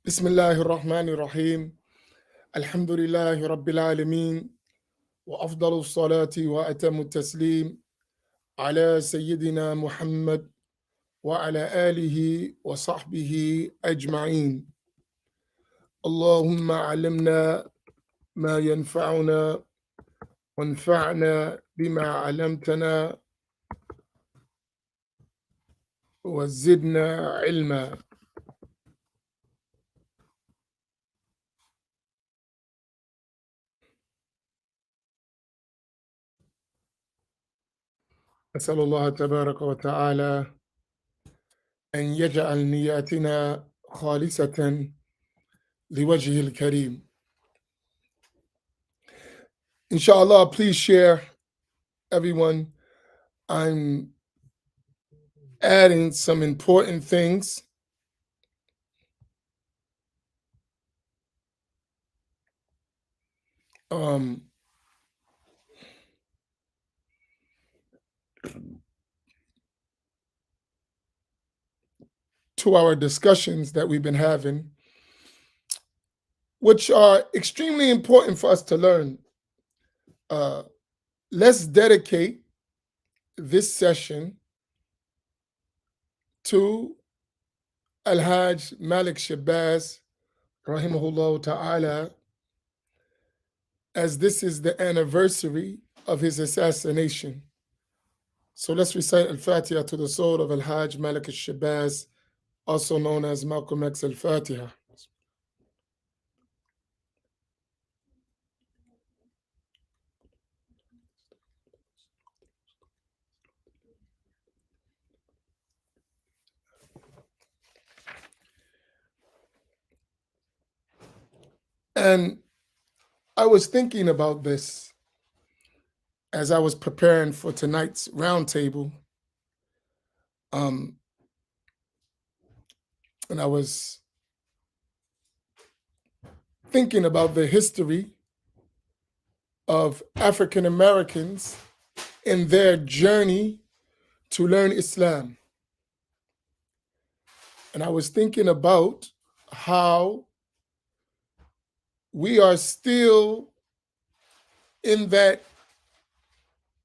بسم الله الرحمن الرحيم. الحمد لله رب العالمين، وأفضل الصلاة وأتم التسليم على سيدنا محمد وعلى آله وصحبه أجمعين. اللهم علمنا ما ينفعنا وانفعنا بما علمتنا وزدنا علما. أسأل الله تبارك وتعالى أن يجعل نياتنا خالصة لوجهه الكريم. Inshallah, please share, everyone. I'm adding some important things to our discussions that we've been having, which are extremely important for us to learn. Let's dedicate this session to Al-Hajj Malik Shabazz, rahimahullah ta'ala, as this is the anniversary of his assassination. So let's recite Al-Fatiha to the soul of Al-Hajj Malik Shabazz, also known as Malcolm X Al-Fatiha. And I was thinking about this as I was preparing for tonight's roundtable. And I was thinking about the history of African Americans in their journey to learn Islam. And I was thinking about how we are still in that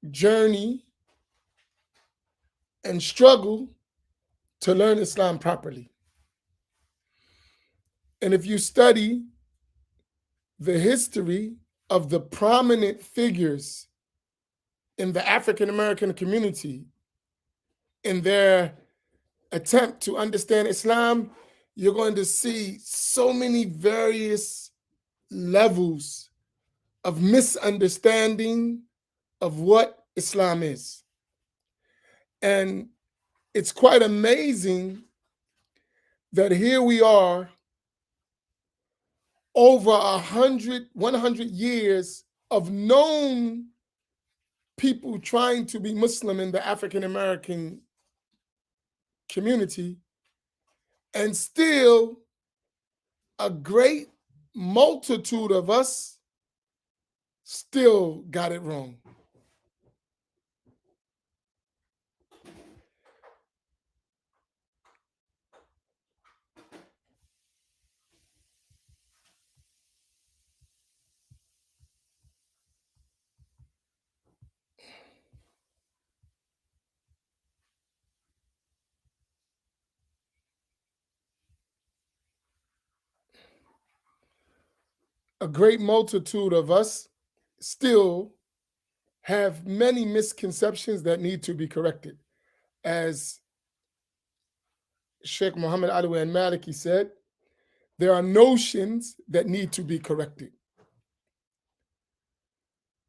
journey and struggle to learn Islam properly. And if you study the history of the prominent figures in the African American community in their attempt to understand Islam, you're going to see so many various levels of misunderstanding of what Islam is. And it's quite amazing that here we are over 100 years of known people trying to be Muslim in the African American community, and still a great multitude of us still got it wrong. A great multitude of us still have many misconceptions that need to be corrected. As Sheikh Muhammad Alawi and Maliki said, there are notions that need to be corrected.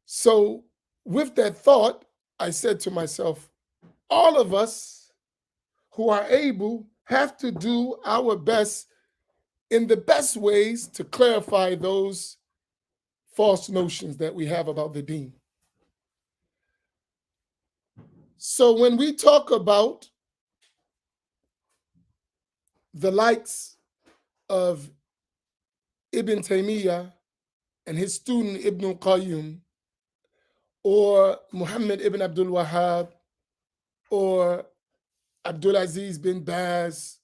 So with that thought, I said to myself, all of us who are able have to do our best in the best ways to clarify those false notions that we have about the deen. So when we talk about the likes of Ibn Taymiyyah and his student Ibn Qayyim, or Muhammad ibn Abdul Wahhab, or Abdul Aziz bin Baz,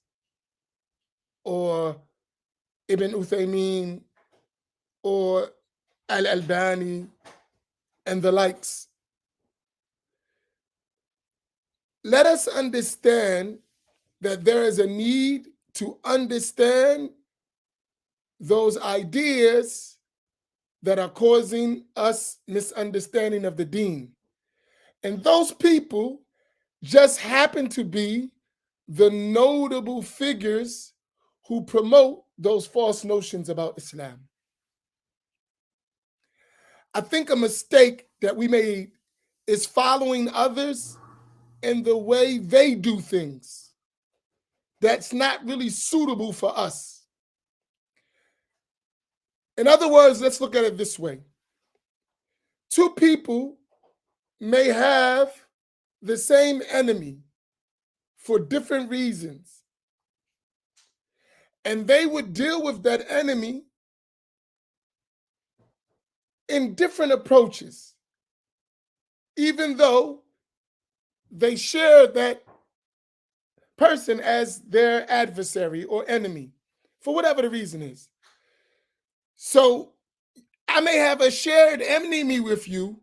or Ibn Uthaymeen or Al-Albani and the likes. Let us understand that there is a need to understand those ideas that are causing us misunderstanding of the deen. And those people just happen to be the notable figures who promote those false notions about Islam. I think a mistake that we made is following others in the way they do things. That's not really suitable for us. In other words, let's look at it this way. Two people may have the same enemy for different reasons, and they would deal with that enemy in different approaches, even though they share that person as their adversary or enemy, for whatever the reason is. So I may have a shared enemy with you,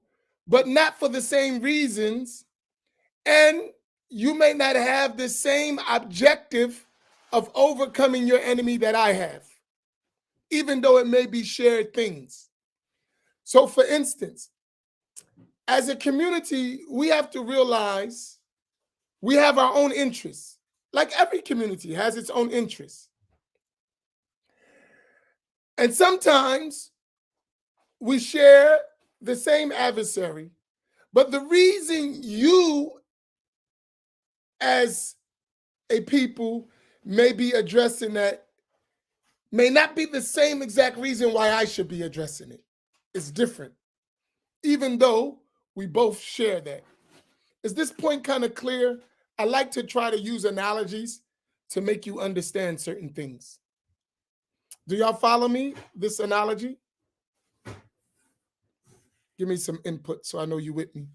but not for the same reasons. And you may not have the same objective of overcoming your enemy that I have, even though it may be shared things. So, for instance, as a community, we have to realize we have our own interests. Like every community has its own interests. And sometimes we share the same adversary, but the reason you, as a people, may be addressing that may not be the same exact reason why I should be addressing it. It's different, even though we both share that. Is this point kind of clear? I like to try to use analogies to make you understand certain things. Do y'all follow me, this analogy? Give me some input so I know you with me.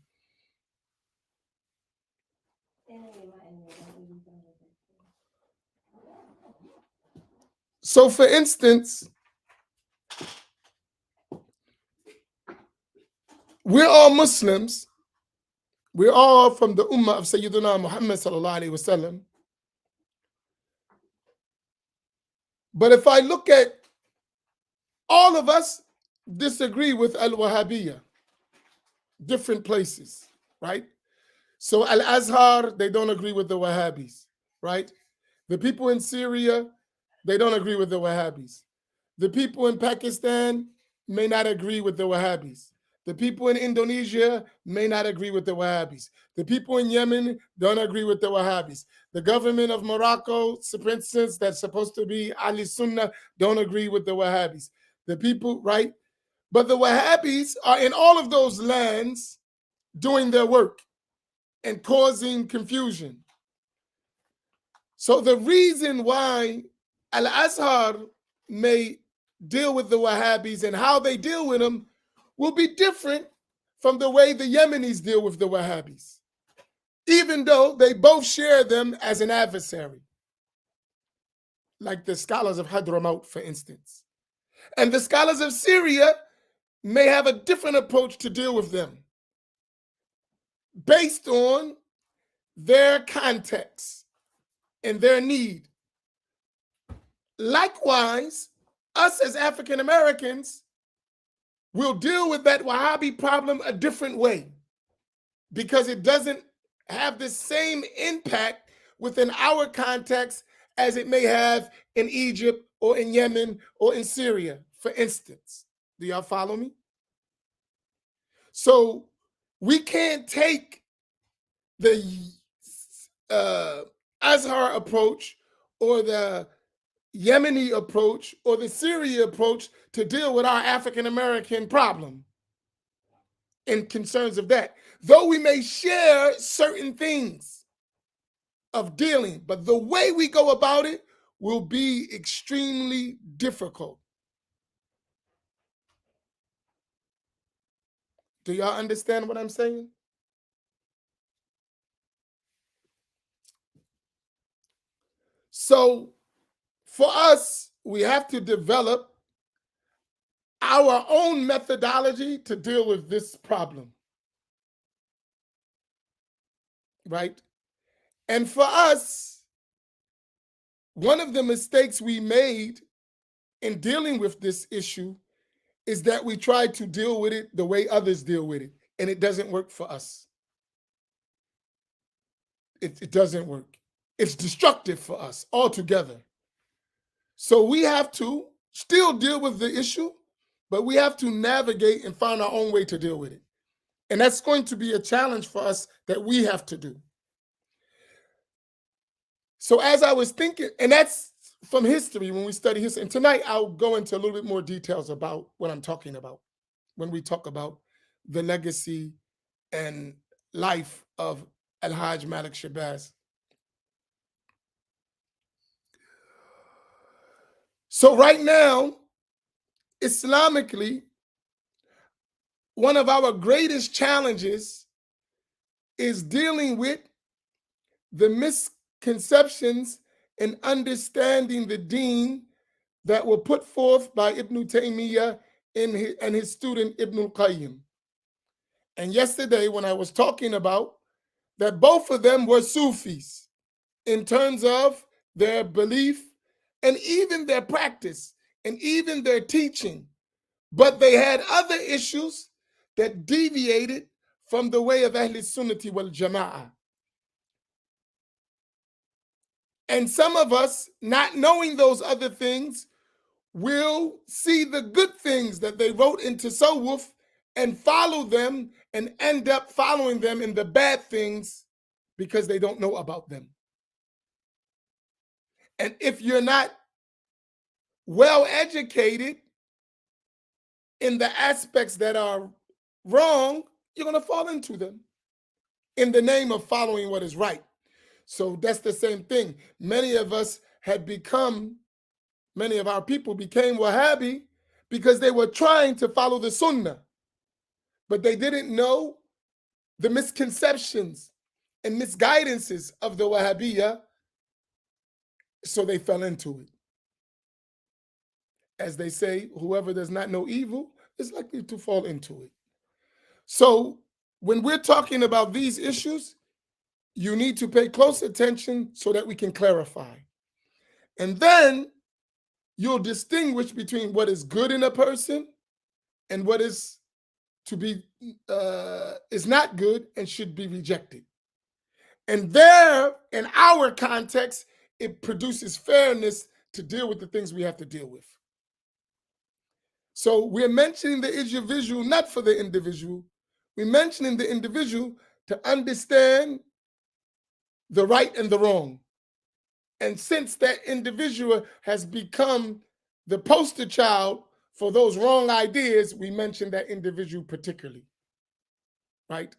So, for instance, we're all Muslims. We're all from the Ummah of Sayyidina Muhammad sallallahu alaihi wasallam. But if I look at all of us disagree with Al-Wahhabiyya, different places, right? So Al-Azhar, they don't agree with the Wahhabis, right? The people in Syria, they don't agree with the Wahhabis. The people in Pakistan may not agree with the Wahhabis. The people in Indonesia may not agree with the Wahhabis. The people in Yemen don't agree with the Wahhabis. The government of Morocco, for instance, that's supposed to be Ali Sunnah, don't agree with the Wahhabis. The people, right? But the Wahhabis are in all of those lands doing their work and causing confusion. So the reason why Al-Azhar may deal with the Wahhabis and how they deal with them will be different from the way the Yemenis deal with the Wahhabis, even though they both share them as an adversary, like the scholars of Hadramaut, for instance. And the scholars of Syria may have a different approach to deal with them based on their context and their need. Likewise, us as African Americans will deal with that Wahhabi problem a different way because it doesn't have the same impact within our context as it may have in Egypt or in Yemen or in Syria, for instance. Do y'all follow me? So we can't take the Azhar approach or the Yemeni approach or the Syria approach to deal with our African American problem and concerns of that. Though we may share certain things of dealing, but the way we go about it will be extremely difficult. Do y'all understand what I'm saying? So for us, we have to develop our own methodology to deal with this problem, right? And for us, one of the mistakes we made in dealing with this issue is that we try to deal with it the way others deal with it, and it doesn't work for us. It doesn't work. It's destructive for us altogether. So we have to still deal with the issue, but we have to navigate and find our own way to deal with it. And that's going to be a challenge for us that we have to do. So as I was thinking, and that's from history when we study history, and tonight I'll go into a little bit more details about what I'm talking about when we talk about the legacy and life of Al-Hajj Malik Shabazz. So right now, Islamically, one of our greatest challenges is dealing with the misconceptions and understanding the deen that were put forth by Ibn Taymiyyah and his student Ibn al-Qayyim. And yesterday, when I was talking about that both of them were Sufis in terms of their belief and even their practice and even their teaching, but they had other issues that deviated from the way of Ahl Sunnati wal Jama'ah. And some of us, not knowing those other things, will see the good things that they wrote in Tasawwuf and follow them and end up following them in the bad things because they don't know about them. And if you're not well educated in the aspects that are wrong, you're going to fall into them in the name of following what is right. So that's the same thing. Many of our people became Wahhabi because they were trying to follow the Sunnah, but they didn't know the misconceptions and misguidances of the Wahhabiyah, so they fell into it. As they say, whoever does not know evil is likely to fall into it. So when we're talking about these issues, you need to pay close attention so that we can clarify. And then you'll distinguish between what is good in a person and what is not good and should be rejected. And there, in our context, it produces fairness to deal with the things we have to deal with. So we're mentioning the individual not for the individual. We're mentioning the individual to understand the right and the wrong. And since that individual has become the poster child for those wrong ideas, we mention that individual particularly, right?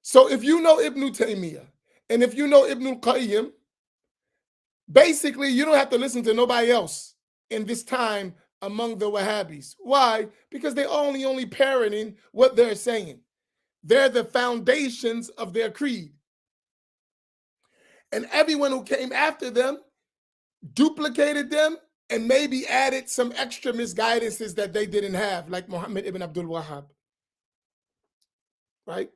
So if you know Ibn Taymiyyah and if you know Ibn al-Qayyim, basically you don't have to listen to nobody else in this time among the Wahhabis. Why? Because they're only parroting what they're saying. They're the foundations of their creed. And everyone who came after them duplicated them and maybe added some extra misguidances that they didn't have, like Muhammad ibn Abdul Wahhab, right?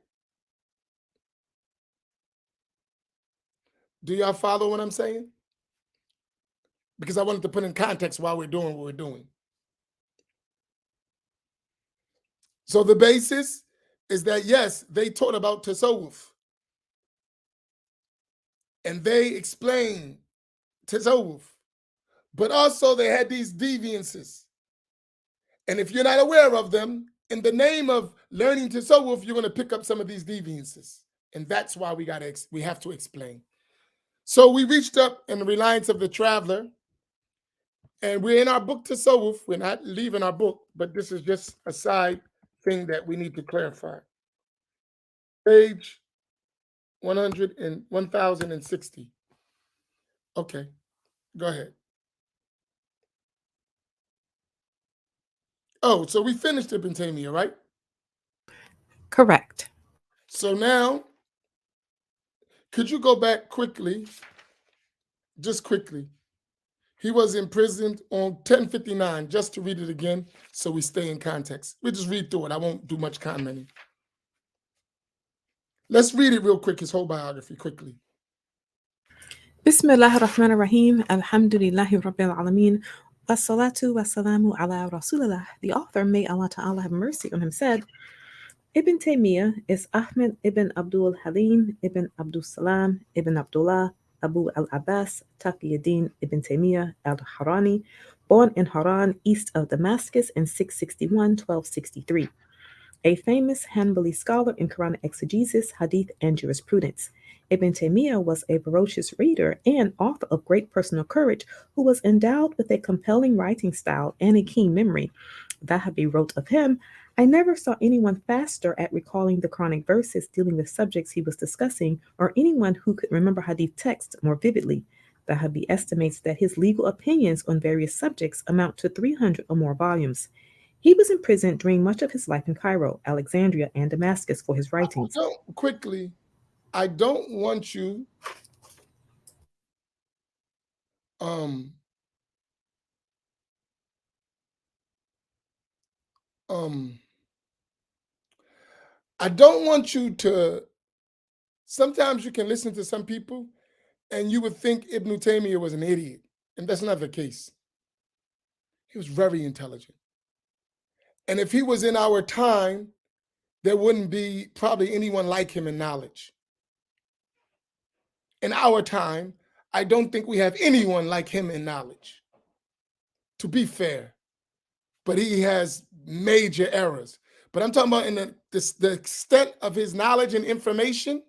Do y'all follow what I'm saying? Because I wanted to put in context why we're doing what we're doing. So the basis is that, yes, they taught about Tasawwuf. And they explained Tasawwuf. But also they had these deviances. And if you're not aware of them, in the name of learning Tasawwuf, you're going to pick up some of these deviances. And that's why we have to explain. So we reached up in the Reliance of the Traveler, and we're in our book Tasawwuf. We're not leaving our book, but this is just a side thing that we need to clarify. Page 100 and 1060. Okay, go ahead. Oh, so we finished Ibn Taymiyyah, right? Correct. So now, could you go back quickly, just quickly? He was imprisoned on 1059, just to read it again so we stay in context. We'll just read through it. I won't do much commenting. Let's read it real quick, his whole biography, quickly. Bismillah ar-Rahman ar-Rahim, Alhamdulillahi Rabbil Alameen, Wassalatu wassalamu ala Rasulillah. The author, may Allah Ta'ala have mercy on him, said, Ibn Taymiyyah is Ahmed ibn Abdul Halim ibn Abdul Salam ibn Abdullah Abu al-Abbas Taqiyuddin ibn Taymiyyah al-Harani, born in Haran, east of Damascus in 661 1263. A famous Hanbali scholar in Quranic exegesis, hadith, and jurisprudence. Ibn Taymiyyah was a ferocious reader and author of great personal courage who was endowed with a compelling writing style and a keen memory. Dahabi wrote of him, I never saw anyone faster at recalling the Quranic verses dealing with subjects he was discussing, or anyone who could remember hadith texts more vividly. Dahabi estimates that his legal opinions on various subjects amount to 300 or more volumes. He was imprisoned during much of his life in Cairo, Alexandria, and Damascus for his writings. So quickly, I don't want you um um I don't want you to, sometimes you can listen to some people and you would think Ibn Taymiyyah was an idiot, and that's not the case. He was very intelligent. And if he was in our time, there wouldn't be probably anyone like him in knowledge. In our time, I don't think we have anyone like him in knowledge, to be fair. But he has major errors. But I'm talking about in the extent of his knowledge and information,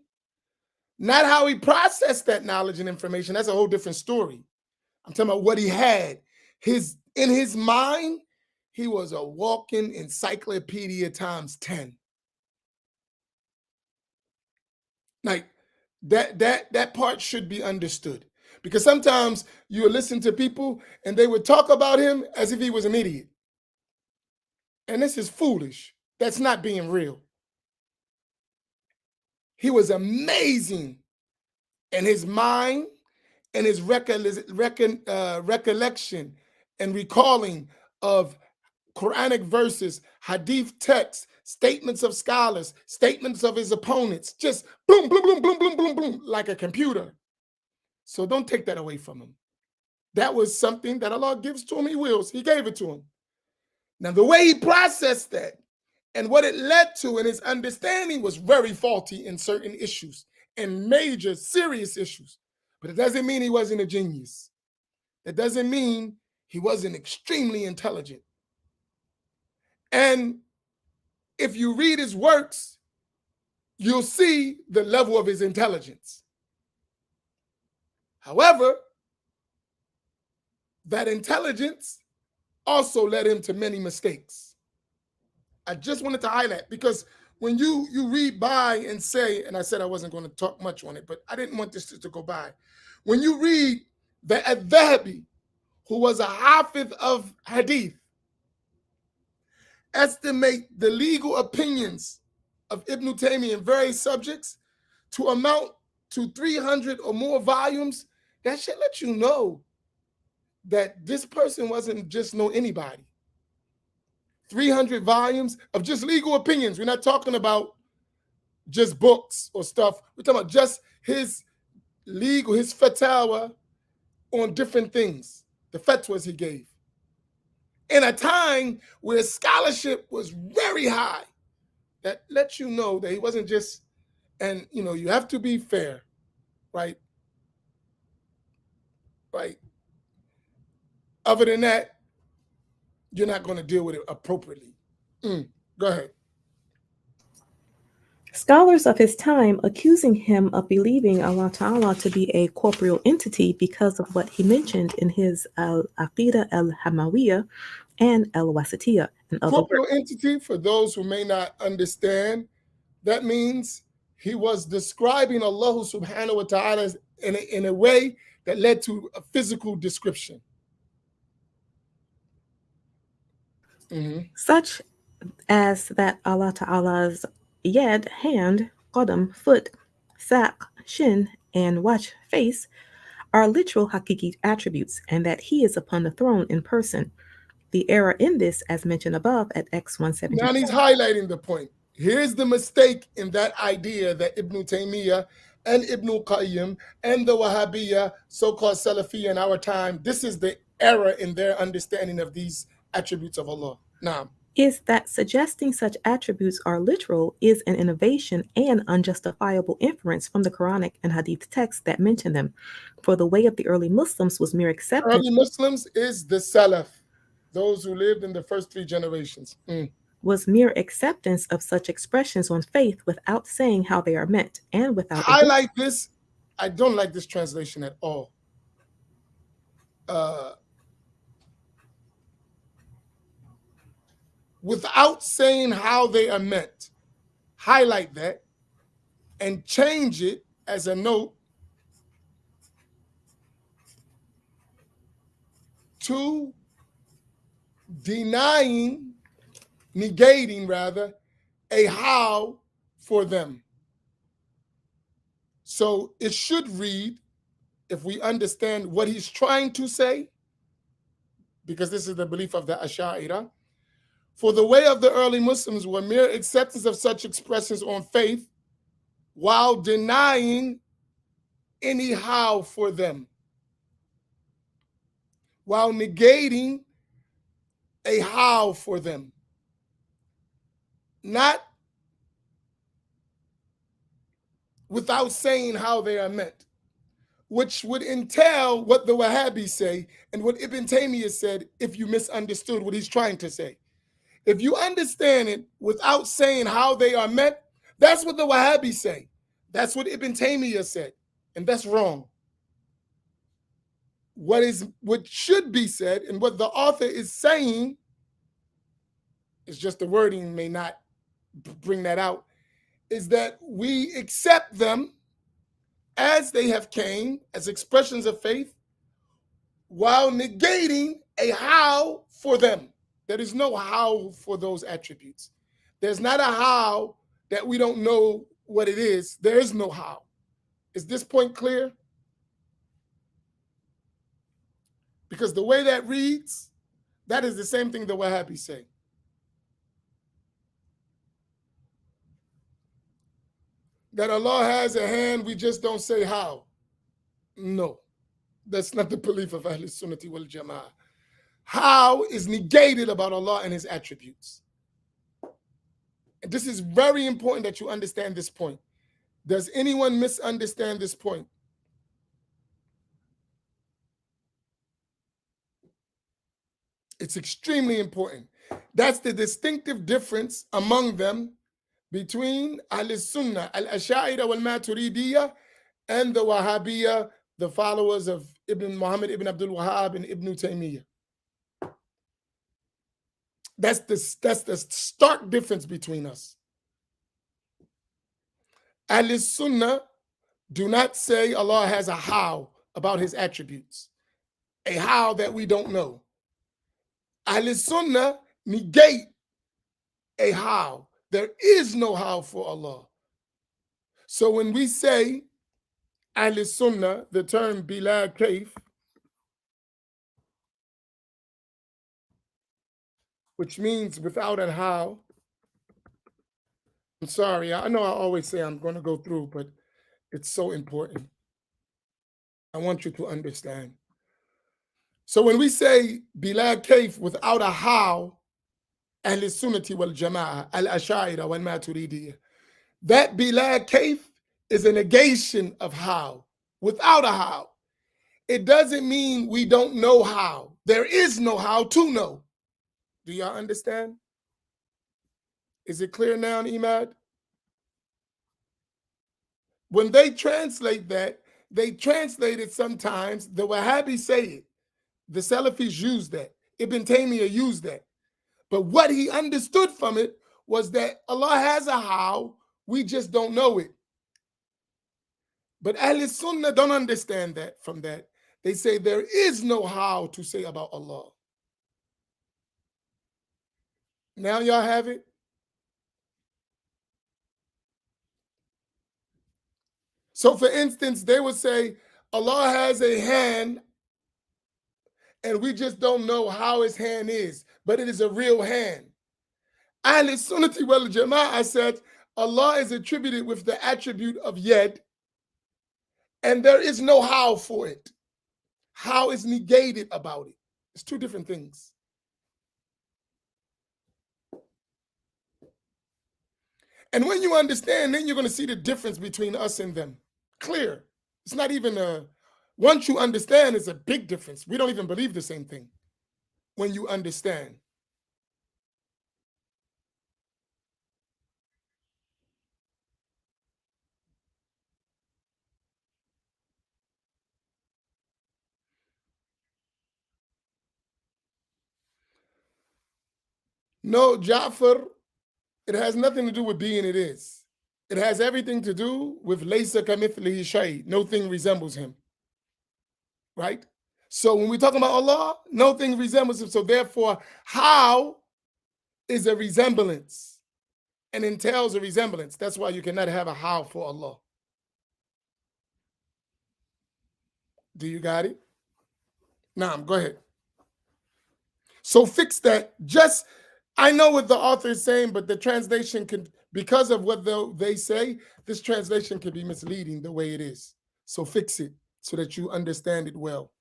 not how he processed that knowledge and information. That's a whole different story. I'm talking about what he had. In his mind, he was a walking encyclopedia times 10. Like that part should be understood. Because sometimes you would listen to people and they would talk about him as if he was an idiot. And this is foolish. That's not being real. He was amazing in his mind and his recollection and recalling of Quranic verses, hadith texts, statements of scholars, statements of his opponents, just boom, boom, boom, boom, boom, boom, boom, like a computer. So don't take that away from him. That was something that Allah gives to him. He wills. He gave it to him. Now, the way he processed that and what it led to in his understanding was very faulty in certain issues and major, serious issues. But it doesn't mean he wasn't a genius. That doesn't mean he wasn't extremely intelligent. And if you read his works, you'll see the level of his intelligence. However, that intelligence also led him to many mistakes. I just wanted to highlight, because when you read by and say, and I said I wasn't going to talk much on it, but I didn't want this to go by. When you read that Al-Dhahabi, who was a hafiz of hadith, estimate the legal opinions of Ibn Taymiyyah in various subjects to amount to 300 or more volumes, that should let you know that this person wasn't just no anybody. 300 volumes of just legal opinions. We're not talking about just books or stuff. We're talking about just his legal, his fatwa on different things, the fatwas he gave. In a time where scholarship was very high, that lets you know that he wasn't just, and you have to be fair, right? Right. Other than that, you're not going to deal with it appropriately. Go ahead. Scholars of his time accusing him of believing Allah Ta'ala to be a corporeal entity because of what he mentioned in his Al-Aqidah al-Hamawiyah and al-Wasitiyah. In other Corporeal words, entity, for those who may not understand, that means he was describing Allah subhanahu wa ta'ala in a way that led to a physical description. such as that Allah Ta'ala's yad, hand, qadam, foot, saq, shin, and wajh, face, are literal hakiki attributes and that he is upon the throne in person. The error in this, as mentioned above at X Now 174, he's highlighting the point. Here's the mistake in that idea that Ibn Taymiyyah and Ibn Qayyim and the Wahhabiyya, so-called Salafiyya in our time, this is the error in their understanding of these attributes of Allah. Now, is that suggesting such attributes are literal is an innovation and unjustifiable inference from the Quranic and Hadith texts that mention them. For the way of the early Muslims was mere acceptance early Muslims is the Salaf, those who lived in the first three generations. was mere acceptance of such expressions on faith without saying how they are meant and without Highlight this. I don't like this translation at all. Without saying how they are meant. Highlight that and change it as a note to denying, negating rather, a how for them. So it should read, if we understand what he's trying to say, because this is the belief of the Ash'ariyah, for the way of the early Muslims were mere acceptance of such expressions on faith while denying any how for them, while negating a how for them. Not without saying how they are meant, which would entail what the Wahhabis say and what Ibn Taymiyyah said if you misunderstood what he's trying to say. If you understand it without saying how they are meant, that's what the Wahhabis say. That's what Ibn Taymiyyah said, and that's wrong. What should be said and what the author is saying is just the wording may not bring that out, is that we accept them as they have came as expressions of faith while negating a how for them. There is no how for those attributes. There's not a how that we don't know what it is. There is no how. Is this point clear? Because the way that reads, that is the same thing the Wahhabis say. That Allah has a hand, we just don't say how. No, that's not the belief of Ahl Sunnati wal Jama'ah. How is negated about Allah and his attributes. And this is very important that you understand this point. Does anyone misunderstand this point? It's extremely important. That's the distinctive difference among them between Ahl-Sunnah, Al-Ash'ariyah wal-Maturidiyah, and the Wahhabiyah, the followers of Ibn Muhammad ibn Abdul Wahhab and Ibn Taymiyyah. That's the stark difference between us. Ahl-Sunnah do not say Allah has a how about his attributes, a how that we don't know. Ahl-Sunnah negate a how. There is no how for Allah. So when we say Ahl-Sunnah, the term bila kayf, which means without a how. I'm sorry, I know I always say I'm going to go through, but it's so important. I want you to understand. So when we say bila kayf without a how, Ahl Sunnati wal Jama'ah, Al Ash'ariyah wal Maturidiyah, that bila kayf is a negation of how, without a how. It doesn't mean we don't know how. There is no how to know. Do y'all understand? Is it clear now, Imad? When they translate that, they translate it sometimes, the Wahhabis say it. The Salafis use that. Ibn Taymiyyah used that. But what he understood from it was that Allah has a how, we just don't know it. But Ahl Sunnah don't understand that from that. They say there is no how to say about Allah. Now y'all have it? So for instance, they would say, Allah has a hand, and we just don't know how his hand is, but it is a real hand. Ahl Sunnati wal Jama'ah said Allah is attributed with the attribute of Yed, and there is no how for it. How is negated about it. It's two different things. And when you understand, then you're going to see the difference between us and them. Clear. It's not even a, once you understand, it's a big difference. We don't even believe the same thing when you understand. No, Ja'far, it has nothing to do with being it is. It has everything to do with Laysa kamithlihi shay. Nothing resembles him. Right? So when we talk about Allah, nothing resembles him. So therefore, how is a resemblance and entails a resemblance. That's why you cannot have a how for Allah. Do you got it? Naam, go ahead. So fix that. Just, I know what the author is saying, but the translation can, because of what they say, this translation can be misleading the way it is. So fix it so that you understand it well.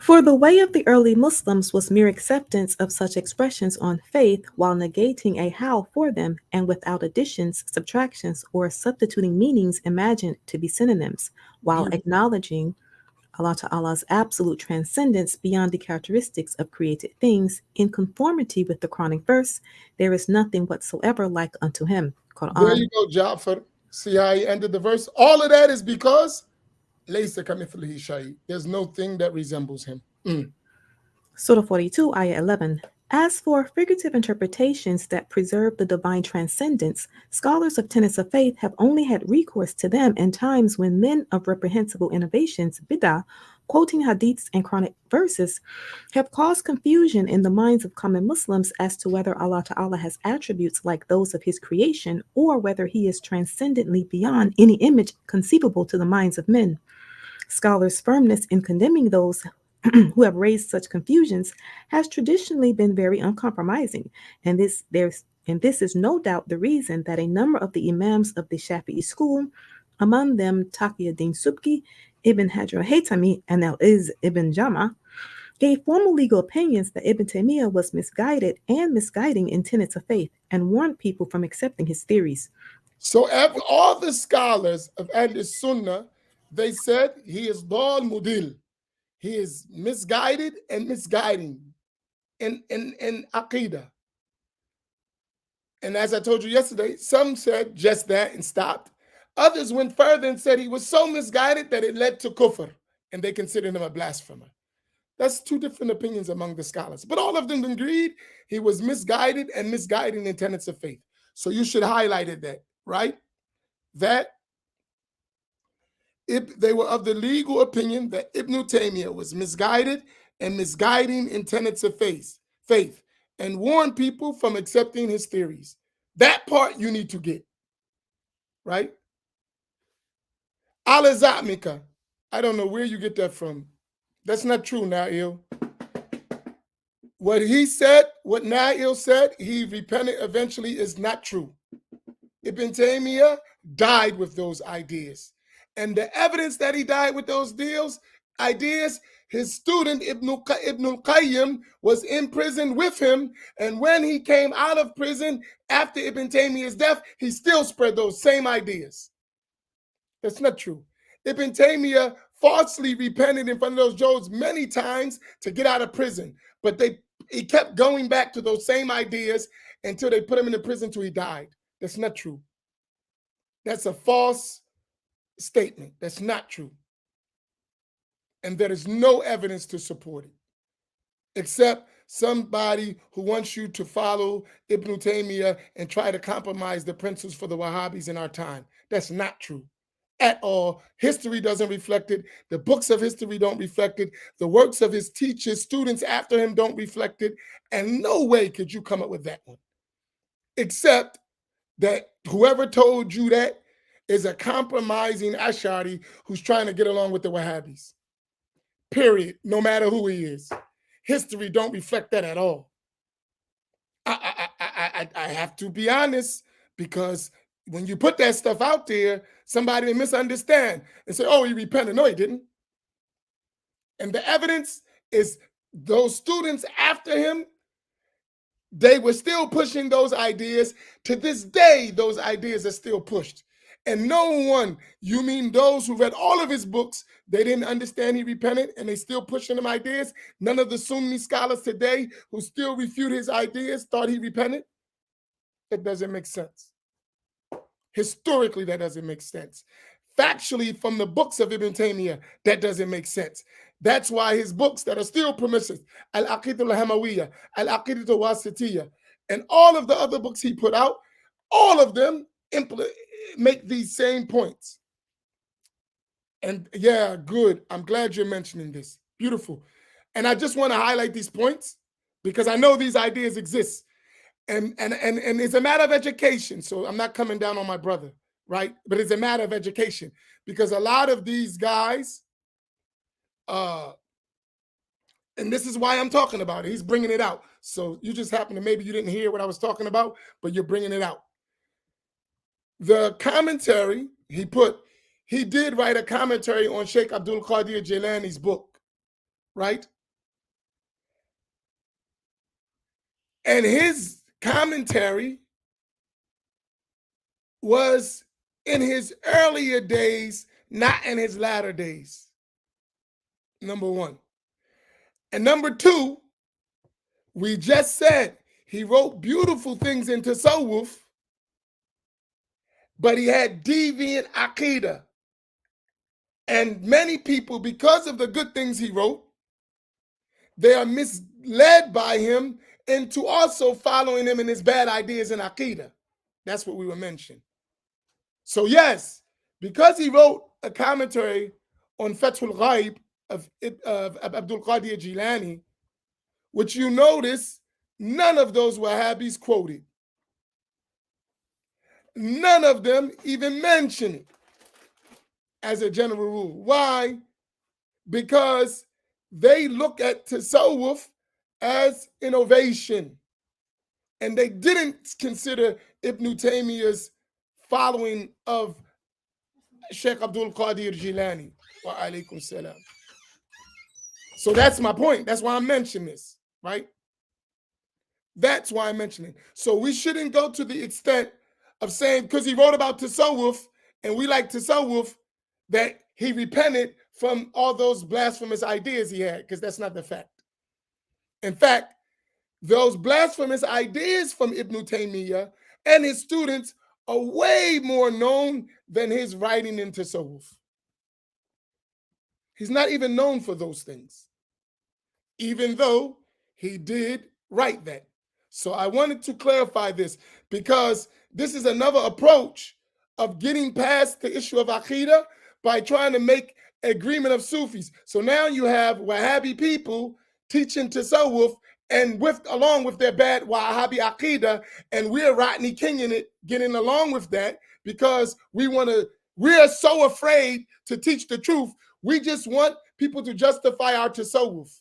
For the way of the early Muslims was mere acceptance of such expressions on faith while negating a how for them and without additions, subtractions, or substituting meanings imagined to be synonyms, while acknowledging Allah Ta'ala's absolute transcendence beyond the characteristics of created things in conformity with the Quranic verse, there is nothing whatsoever like unto him. There Quran. you go, Ja'far. See how he ended the verse? All of that is because Laysa kamithlihi shay. There's no thing that resembles him. Surah 42, Ayah 11. As for figurative interpretations that preserve the divine transcendence, scholars of tenets of faith have only had recourse to them in times when men of reprehensible innovations, bid'ah, quoting hadiths and Quranic verses, have caused confusion in the minds of common Muslims as to whether Allah Ta'ala has attributes like those of his creation or whether he is transcendently beyond any image conceivable to the minds of men. Scholars' firmness in condemning those who have raised such confusions has traditionally been very uncompromising, and this is no doubt the reason that a number of the imams of the Shafi'i school, among them Taqiyuddin Subki, Ibn Hajar al-Haytami, and Al-Iz ibn Jama, gave formal legal opinions that Ibn Taymiyyah was misguided and misguiding in tenets of faith and warned people from accepting his theories. So all the scholars of Ahl Sunnah, they said he is Dal Mudil. He is misguided and misguiding in Aqidah. And as I told you yesterday, some said just that and stopped. Others went further and said he was so misguided that it led to kufr, and they considered him a blasphemer. That's two different opinions among the scholars. But all of them agreed he was misguided and misguiding in tenets of faith. So you should highlight it that, right? That they were of the legal opinion that Ibn Taymiyyah was misguided and misguiding in tenets of faith, and warned people from accepting his theories. That part you need to get, right? Al-Azamika, I don't know where you get that from. That's not true, Nail. What he said, what Nail said, he repented eventually is not true. Ibn Taymiyyah died with those ideas. And the evidence that he died with those ideas, his student Ibn al-Qayyim was in prison with him. And when he came out of prison after Ibn Taymiyyah's death, he still spread those same ideas. That's not true. Ibn Taymiyyah falsely repented in front of those Jews many times to get out of prison. But he kept going back to those same ideas until they put him in the prison until he died. That's not true. That's a false statement. That's not true. And there is no evidence to support it, except somebody who wants you to follow Ibn Taymiyyah and try to compromise the principles for the Wahhabis in our time. That's not true at all. History doesn't reflect it. The books of history don't reflect it. The works of his teachers, students after him don't reflect it. And no way could you come up with that one, except that whoever told you that is a compromising Ash'ari who's trying to get along with the Wahhabis. Period. No matter who he is. History don't reflect that at all. I have to be honest, because when you put that stuff out there, somebody may misunderstand and say, oh, he repented. No, he didn't. And the evidence is those students after him, they were still pushing those ideas. To this day, those ideas are still pushed. And no one, you mean those who read all of his books, they didn't understand he repented and they still pushing them ideas? None of the Sunni scholars today who still refute his ideas thought he repented? It doesn't make sense. Historically, that doesn't make sense. Factually, from the books of Ibn Taymiyyah, that doesn't make sense. That's why his books that are still permissive, Al-Aqidah al-Hamawiyya, Al-Aqidah al-Wasitiyya, and all of the other books he put out, all of them make these same points. And yeah, good. I'm glad you're mentioning this. Beautiful. And I just want to highlight these points because I know these ideas exist. And it's a matter of education. So I'm not coming down on my brother, right? But it's a matter of education because a lot of these guys, and this is why I'm talking about it. He's bringing it out. So you just happen to, maybe you didn't hear what I was talking about, but you're bringing it out. The commentary he did write a commentary on Sheikh Abdul Qadir Jilani's book, right? And his commentary was in his earlier days, not in his latter days. Number one. And number two, we just said he wrote beautiful things in Tasawwuf, but he had deviant Aqidah. And many people, because of the good things he wrote, they are misled by him into also following him in his bad ideas in Aqidah. That's what we were mentioning. So yes, because he wrote a commentary on Fathul Ghaib of Abdul Qadir Jilani, which you notice none of those Wahhabis quoted. None of them even mention it as a general rule. Why? Because they look at Tasawwuf as innovation. And they didn't consider Ibn Taymiyyah's following of Sheikh Abdul Qadir Jilani. Wa alaikum salam. So that's my point. That's why I'm mentioning this, right? That's why I'm mentioning. So we shouldn't go to the extent of saying, because he wrote about Tasawwuf, and we like Tasawwuf, that he repented from all those blasphemous ideas he had, because that's not the fact. In fact, those blasphemous ideas from Ibn Taymiyyah and his students are way more known than his writing in Tasawwuf. He's not even known for those things, even though he did write that. So I wanted to clarify this because this is another approach of getting past the issue of Aqidah by trying to make agreement of Sufis. So now you have Wahhabi people teaching Tasawwuf and along with their bad Wahhabi Aqidah, and we're Rodney Kinging it, getting along with that because we're so afraid to teach the truth. We just want people to justify our Tasawwuf.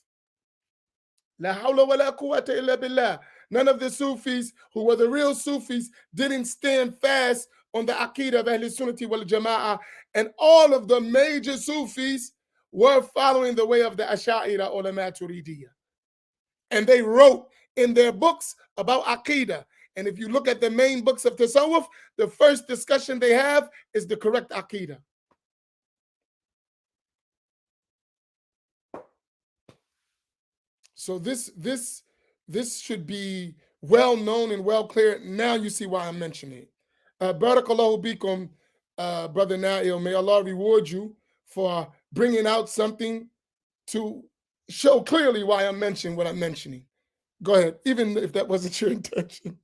La hawla wa la quwwata illa billah. None of the Sufis who were the real Sufis didn't stand fast on the Aqidah of Ahl Sunnati wal Jama'ah, and all of the major Sufis were following the way of the Ash'ariyya or the Maturidiyya. And they wrote in their books about Aqidah. And if you look at the main books of Tasawwuf, the first discussion they have is the correct Aqidah. So this should be well known and well clear. Now you see why I'm mentioning it. Barakallahu bikum, Brother Nail. May Allah reward you for bringing out something to show clearly why I'm mentioning what I'm mentioning. Go ahead, even if that wasn't your intention.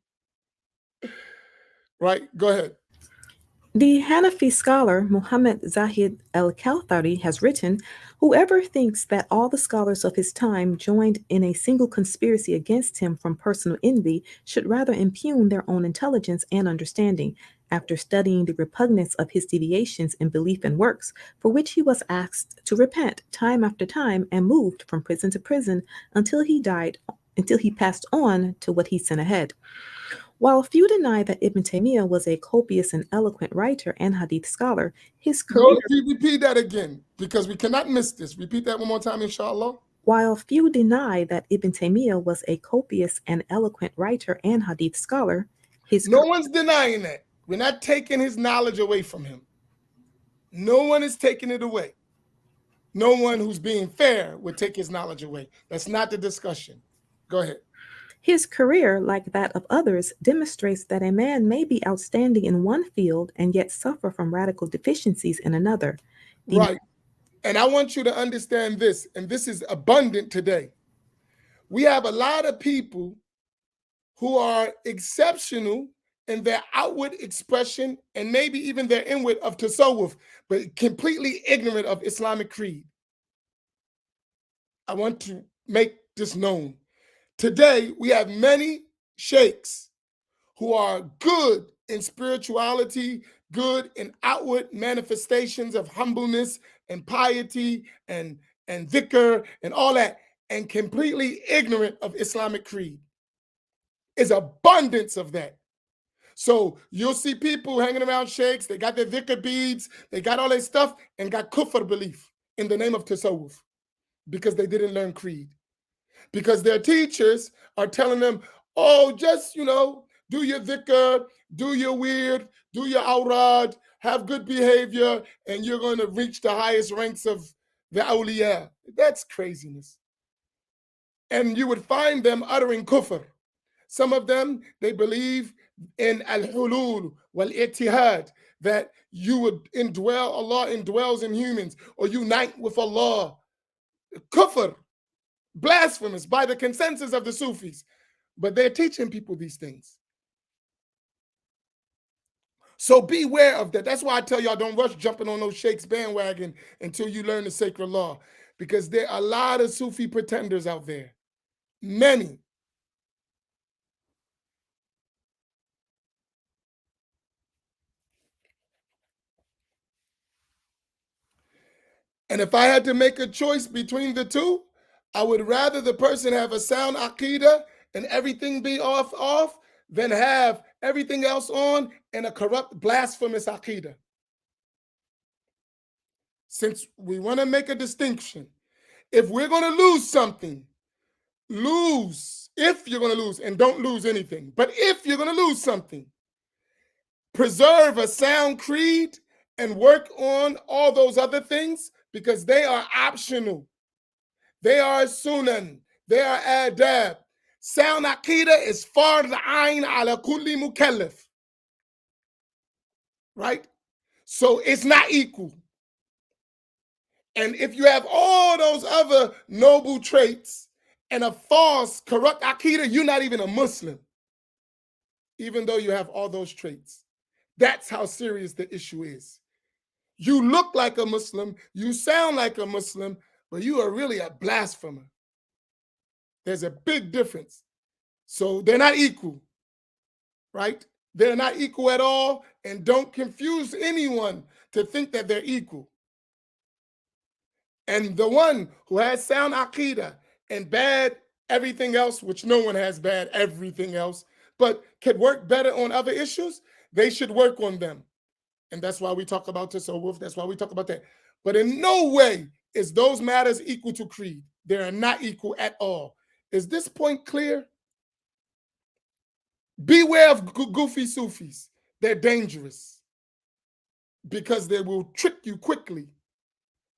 Right? Go ahead. The Hanafi scholar Muhammad Zahid al-Kawthari has written, "Whoever thinks that all the scholars of his time joined in a single conspiracy against him from personal envy should rather impugn their own intelligence and understanding, after studying the repugnance of his deviations in belief and works, for which he was asked to repent time after time and moved from prison to prison until he passed on to what he sent ahead." While few deny that Ibn Taymiyyah was a copious and eloquent writer and hadith scholar, his No, career repeat that again because we cannot miss this. Repeat that one more time, inshallah. while few deny that Ibn Taymiyyah was a copious and eloquent writer and hadith scholar, his No one's denying that. We're not taking his knowledge away from him. No one is taking it away. No one who's being fair would take his knowledge away. That's not the discussion. Go ahead. his career, like that of others, demonstrates that a man may be outstanding in one field and yet suffer from radical deficiencies in another. The Right. And I want you to understand this, and this is abundant today. We have a lot of people who are exceptional in their outward expression and maybe even their inward of tasawwuf, but completely ignorant of Islamic creed. I want to make this known. Today, we have many sheikhs who are good in spirituality, good in outward manifestations of humbleness and piety and dhikr and all that, and completely ignorant of Islamic creed. Is abundance of that. So you'll see people hanging around sheikhs, they got their dhikr beads, they got all their stuff, and got kufr belief in the name of tasawwuf because they didn't learn creed. Because their teachers are telling them, oh, just, do your dhikr, do your weird, do your awrad, have good behavior, and you're going to reach the highest ranks of the awliya. That's craziness. And you would find them uttering kufr. Some of them, they believe in al-hulul wal-ittihad, that you would indwell, Allah indwells in humans, or unite with Allah. Kufr, blasphemous by the consensus of the Sufis. But they're teaching people these things. So beware of that. That's why I tell y'all don't rush jumping on those sheikhs bandwagon until you learn the sacred law. Because there are a lot of Sufi pretenders out there. Many. And if I had to make a choice between the two, I would rather the person have a sound aqidah and everything be off than have everything else on and a corrupt, blasphemous aqidah. Since we want to make a distinction, if we're going to lose something, if you're going to lose, and don't lose anything, but if you're going to lose something, preserve a sound creed and work on all those other things because they are optional. They are sunan. They are adab. Sound aqidah is fard ayn ala kulli mukallaf. Right? So it's not equal. And if you have all those other noble traits and a false, corrupt aqidah, you're not even a Muslim, even though you have all those traits. That's how serious the issue is. You look like a Muslim, you sound like a Muslim, but you are really a blasphemer. There's a big difference. So they're not equal, right? They're not equal at all, and don't confuse anyone to think that they're equal. And the one who has sound aqidah and bad everything else, which no one has bad everything else, but can work better on other issues, they should work on them. And that's why we talk about tasawwuf, that's why we talk about that. But in no way is those matters equal to creed. They are not equal at all. Is this point clear? Beware of goofy Sufis. They're dangerous because they will trick you quickly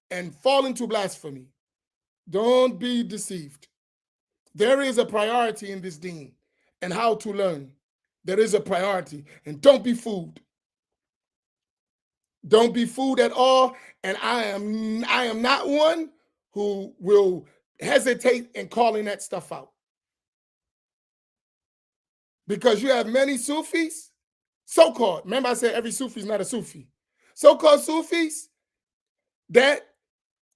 and fall into blasphemy. Don't be deceived. There is a priority in this deen and how to learn. There is a priority, and don't be fooled. Don't be fooled at all. And I am not one who will hesitate in calling that stuff out. Because you have many Sufis So-called, remember I said every Sufi is not a Sufi. So-called Sufis that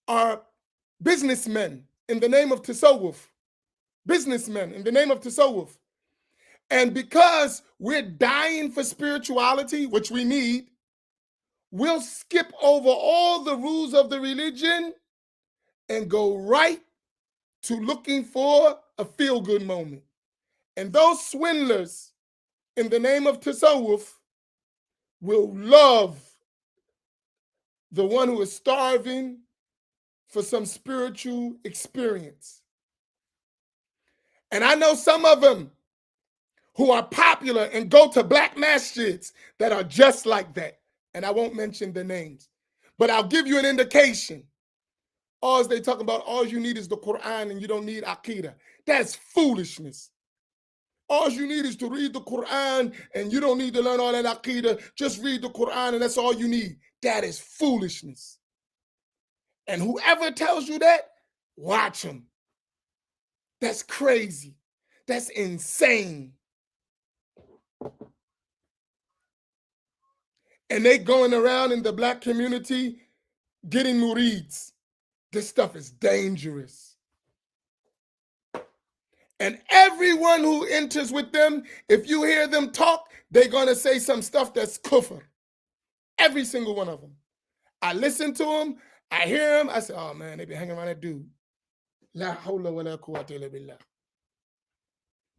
are businessmen in the name of Tasawwuf. Businessmen in the name of Tasawwuf. And because we're dying for spirituality, which we need, we'll skip over all the rules of the religion and go right to looking for a feel-good moment. And those swindlers in the name of Tasawwuf will love the one who is starving for some spiritual experience. And I know some of them who are popular and go to black masjids that are just like that. And I won't mention the names, but I'll give you an indication. All they talk about, all you need is the Quran and you don't need Aqidah. That's foolishness. All you need is to read the Quran and you don't need to learn all that Aqidah. Just read the Quran and that's all you need. That is foolishness. And whoever tells you that, watch them. That's crazy. That's insane. And they going around in the black community getting murids. This stuff is dangerous. And everyone who enters with them, if you hear them talk, they're going to say some stuff that's kufr. Every single one of them. I listen to them, I hear them, I say, oh man, they be hanging around that dude. La hawla wa la quwwata illa billah.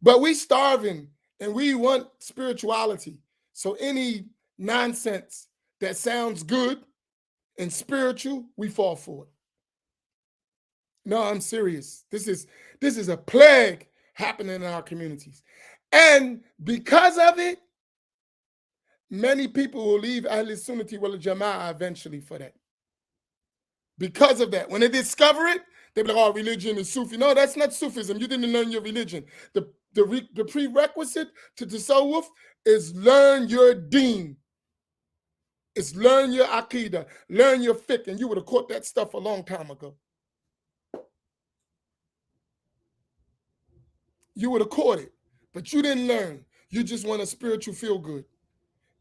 But we starving and we want spirituality. So any nonsense that sounds good and spiritual, we fall for it. No, I'm serious. This is a plague happening in our communities. And because of it, many people will leave Ahl Sunnati wal Jama'ah eventually for that. Because of that. When they discover it, they be like, oh, religion is Sufi. No, that's not Sufism. You didn't learn your religion. The prerequisite to Tasawwuf is learn your deen. It's learn your Aqidah, learn your fiqh, and you would have caught that stuff a long time ago. You would have caught it, but you didn't learn. You just want a spiritual feel good.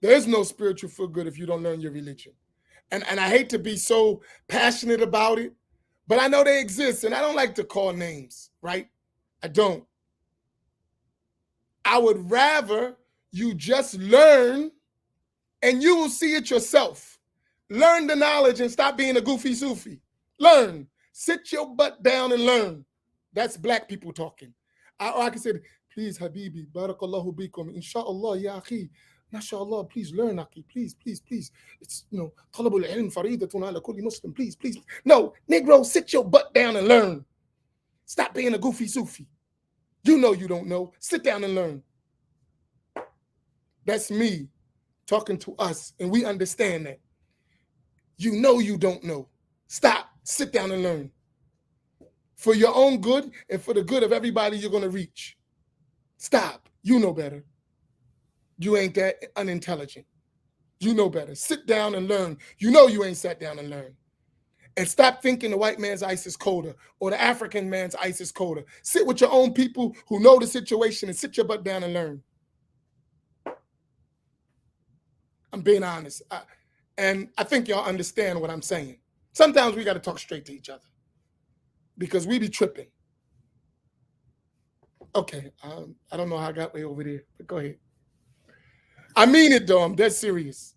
There is no spiritual feel good if you don't learn your religion. And I hate to be so passionate about it, but I know they exist, and I don't like to call names, right? I don't. I would rather you just learn and you will see it yourself. Learn the knowledge and stop being a goofy Sufi. Learn. Sit your butt down and learn. That's black people talking. Or I can say, please, Habibi, barakallahu bikum, inshallah, ya akhi, mashallah, please learn, akhi, please, please, please. It's, talabul ilm faridatun ala kulli Muslim, please, please. No, Negro, sit your butt down and learn. Stop being a goofy Sufi. You know you don't know. Sit down and learn. That's me talking to us, and we understand that. You know you don't know. Stop. Sit down and learn. For your own good and for the good of everybody you're going to reach. Stop. You know better. You ain't that unintelligent. You know better. Sit down and learn. You know you ain't sat down and learned. And stop thinking the white man's ice is colder or the African man's ice is colder. Sit with your own people who know the situation and sit your butt down and learn. I'm being honest. And I think y'all understand what I'm saying. Sometimes we got to talk straight to each other because we be tripping. Okay, I don't know how I got way over there, but go ahead. I mean it, though. I'm dead serious.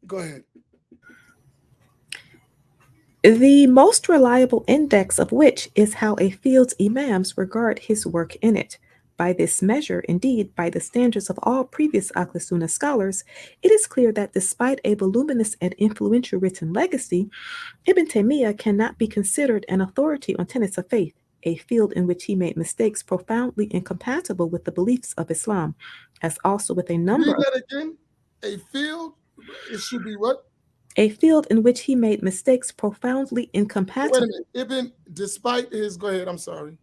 Go ahead. The most reliable index of which is how a field's imams regard his work in it. By this measure, indeed, by the standards of all previous Ahl Sunnah scholars, it is clear that despite a voluminous and influential written legacy, Ibn Taymiyyah cannot be considered an authority on tenets of faith, a field in which he made mistakes profoundly incompatible with the beliefs of Islam, as also with a number Read that again. A field, it should be what? A field in which he made mistakes profoundly incompatible. Wait a minute. Ibn, despite his, go ahead, I'm sorry.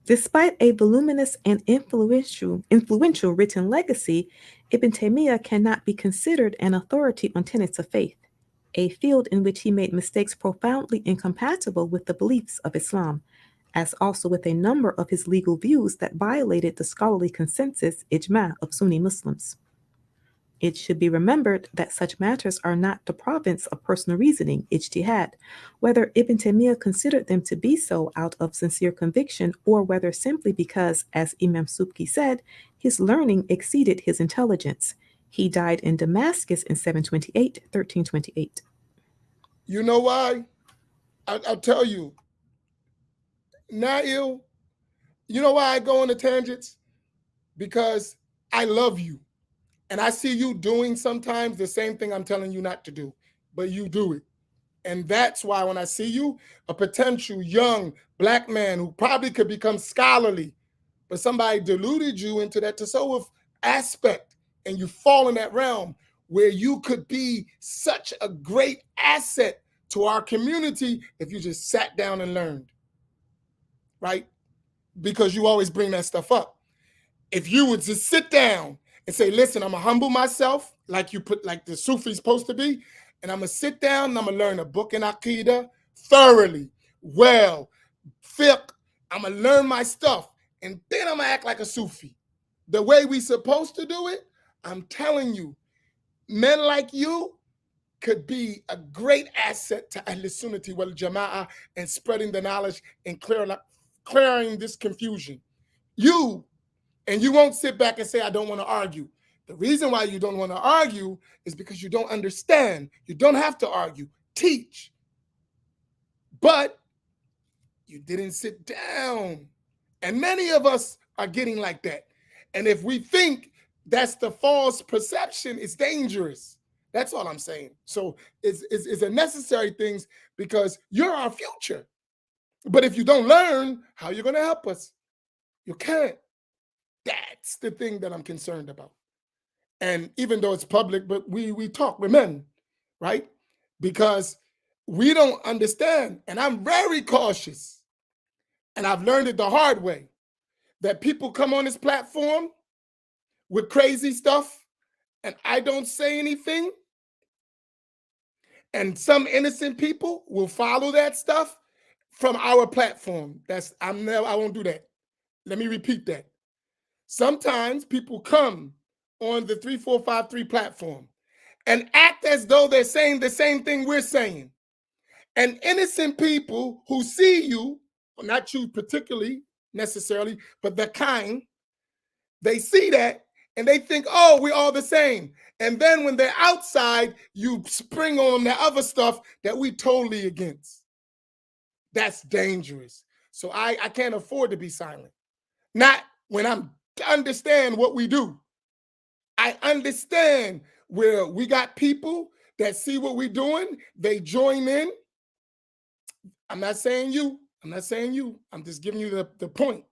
Despite a voluminous and influential written legacy, Ibn Taymiyyah cannot be considered an authority on tenets of faith, a field in which he made mistakes profoundly incompatible with the beliefs of Islam, as also with a number of his legal views that violated the scholarly consensus ijma of Sunni Muslims. It should be remembered that such matters are not the province of personal reasoning, ijtihad, whether Ibn Taymiyyah considered them to be so out of sincere conviction or whether simply because, as Imam Subki said, his learning exceeded his intelligence. He died in Damascus in 728, 1328. You know why? I'll tell you. Nail, you know why I go on the tangents? Because I love you. And I see you doing sometimes the same thing I'm telling you not to do, but you do it. And that's why when I see you, a potential young black man who probably could become scholarly, but somebody deluded you into that tasawwuf aspect, and you fall in that realm where you could be such a great asset to our community if you just sat down and learned, right? Because you always bring that stuff up. If you would just sit down and say, listen, I'm gonna humble myself like you put, like the Sufi's supposed to be, and I'm gonna sit down and I'm gonna learn a book in Aqidah thoroughly, well, fiqh, I'm gonna learn my stuff, and then I'm gonna act like a Sufi. The way we supposed to do it, I'm telling you, men like you could be a great asset to Ahl Sunnati wal Jama'ah and spreading the knowledge and clearing this confusion. You, and you won't sit back and say, I don't want to argue. The reason why you don't want to argue is because you don't understand. You don't have to argue. Teach. But you didn't sit down. And many of us are getting like that. And if we think that's the false perception, it's dangerous. That's all I'm saying. So it's a necessary thing because you're our future. But if you don't learn, how are you going to help us? You can't. That's the thing that I'm concerned about. And even though it's public, but we talk, we're men, right? Because we don't understand. And I'm very cautious. And I've learned it the hard way that people come on this platform with crazy stuff and I don't say anything. And some innocent people will follow that stuff from our platform. I won't do that. Let me repeat that. Sometimes people come on the 3453 platform and act as though they're saying the same thing we're saying. And innocent people who see you, not you particularly necessarily, but the kind, they see that and they think, oh, we're all the same. And then when they're outside, you spring on the other stuff that we totally against. That's dangerous. So I can't afford to be silent. Not when I'm understand what we do. I understand where we got people that see what we're doing, they join in. I'm not saying you. I'm not saying you. I'm just giving you the point.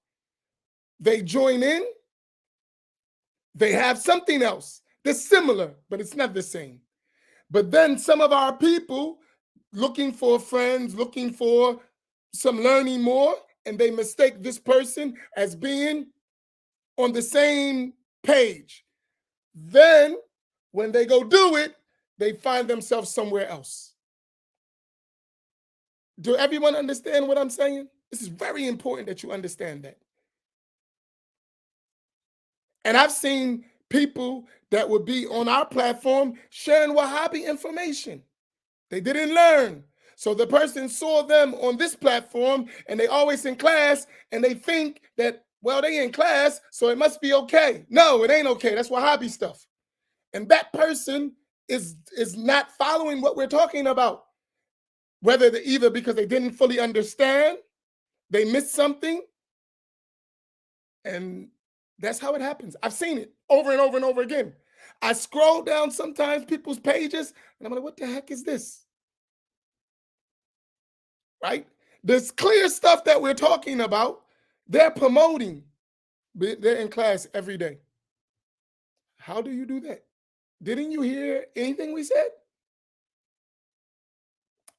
They join in. They have something else that's similar, but it's not the same. But then some of our people looking for friends, looking for some learning more, and they mistake this person as being on the same page. Then when they go do it, they find themselves somewhere else. Do everyone understand what I'm saying? This is very important that you understand that. And I've seen people that would be on our platform sharing Wahhabi information. They didn't learn. So the person saw them on this platform and they always in class and they think that, well, they in class, so it must be okay. No, it ain't okay. That's Wahhabi stuff. And that person is not following what we're talking about. Whether either because they didn't fully understand, they missed something, and that's how it happens. I've seen it over and over and over again. I scroll down sometimes people's pages, and I'm like, what the heck is this? Right? This clear stuff that we're talking about, they're promoting. They're in class every day. How do you do that? Didn't you hear anything we said?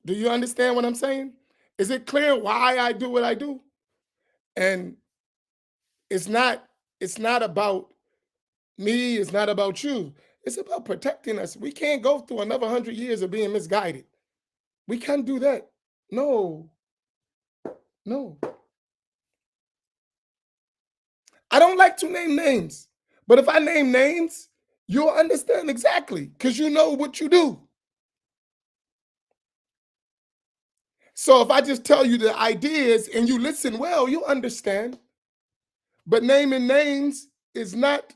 Do you understand what I'm saying? Is it clear why I do what I do? And it's not about me, it's not about you. It's about protecting us. We can't go through another 100 years of being misguided. We can't do that. No. I don't like to name names, but if I name names, you'll understand exactly because you know what you do. So if I just tell you the ideas and you listen well, you'll understand. But naming names is not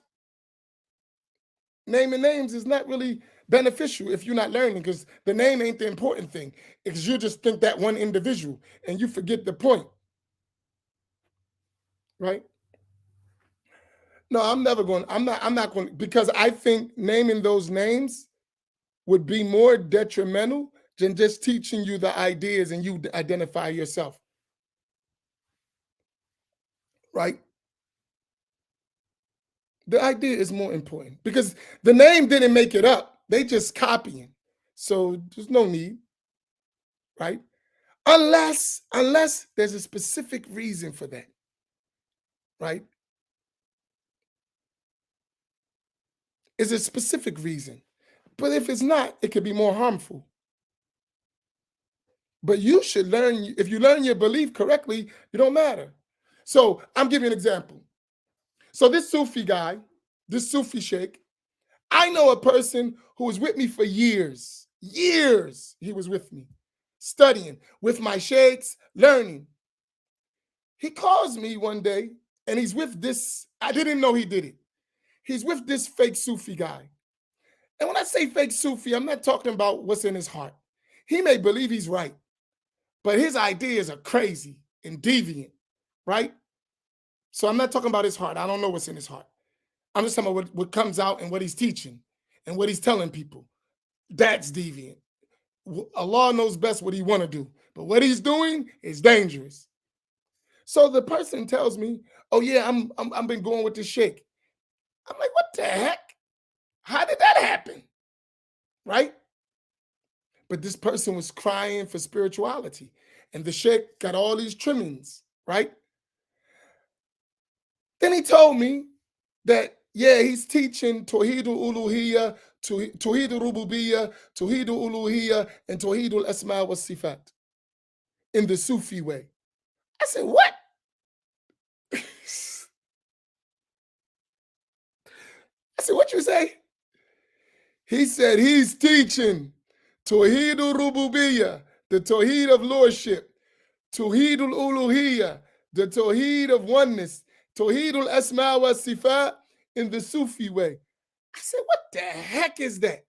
really beneficial if you're not learning because the name ain't the important thing. Because you just think that one individual and you forget the point, right? No, I'm not going because I think naming those names would be more detrimental than just teaching you the ideas and you identify yourself, right? The idea is more important because the name didn't make it up. They just copying. So there's no need, right? Unless there's a specific reason for that, right? Is a specific reason. But if it's not, it could be more harmful. But you should learn, if you learn your belief correctly, it don't matter. So I'm giving you an example. So this Sufi guy, this Sufi sheikh, I know a person who was with me for years. Years he was with me, studying with my sheikhs, learning. He calls me one day and he's with this, I didn't know he did it. He's with this fake Sufi guy. And when I say fake Sufi, I'm not talking about what's in his heart. He may believe he's right, but his ideas are crazy and deviant, right? So I'm not talking about his heart. I don't know what's in his heart. I'm just talking about what comes out and what he's teaching and what he's telling people. That's deviant. Allah knows best what he want to do, but what he's doing is dangerous. So the person tells me, "Oh yeah, I've been going with this sheikh." I'm like, "What the heck? How did that happen?" Right? But this person was crying for spirituality, and the sheikh got all these trimmings, right? Then he told me that yeah, he's teaching Tawheedul Uluhiyya, Tawheedul Rububiyyah, Tawheedul Uluhiyya, and Tawheedul Asma wa Sifat in the Sufi way. I said, what? I said, what you say? He said he's teaching Tawheedul Rububiyyah, the Tawheed of Lordship, Tawheedul Uluhiyya, the Tawheed of Oneness, Tawheedul Asma wa Sifat in the Sufi way. I said, what the heck is that?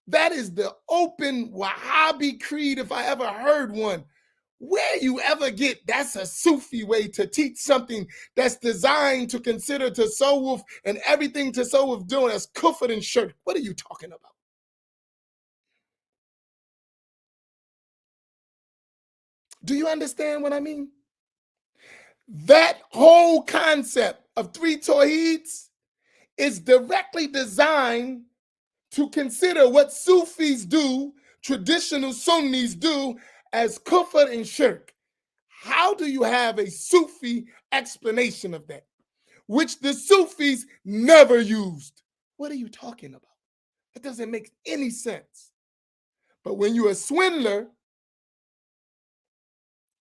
That is the open Wahhabi creed if I ever heard one. Where you ever get that's a Sufi way to teach something that's designed to consider tasawwuf and everything tasawwuf doing as kufr and shirk. What are you talking about? Do you understand what I mean? That whole concept of three tawheeds is directly designed to consider what Sufis do, traditional Sunnis do, as kufr and shirk. How do you have a Sufi explanation of that, which the Sufis never used? What are you talking about? That doesn't make any sense. But when you're a swindler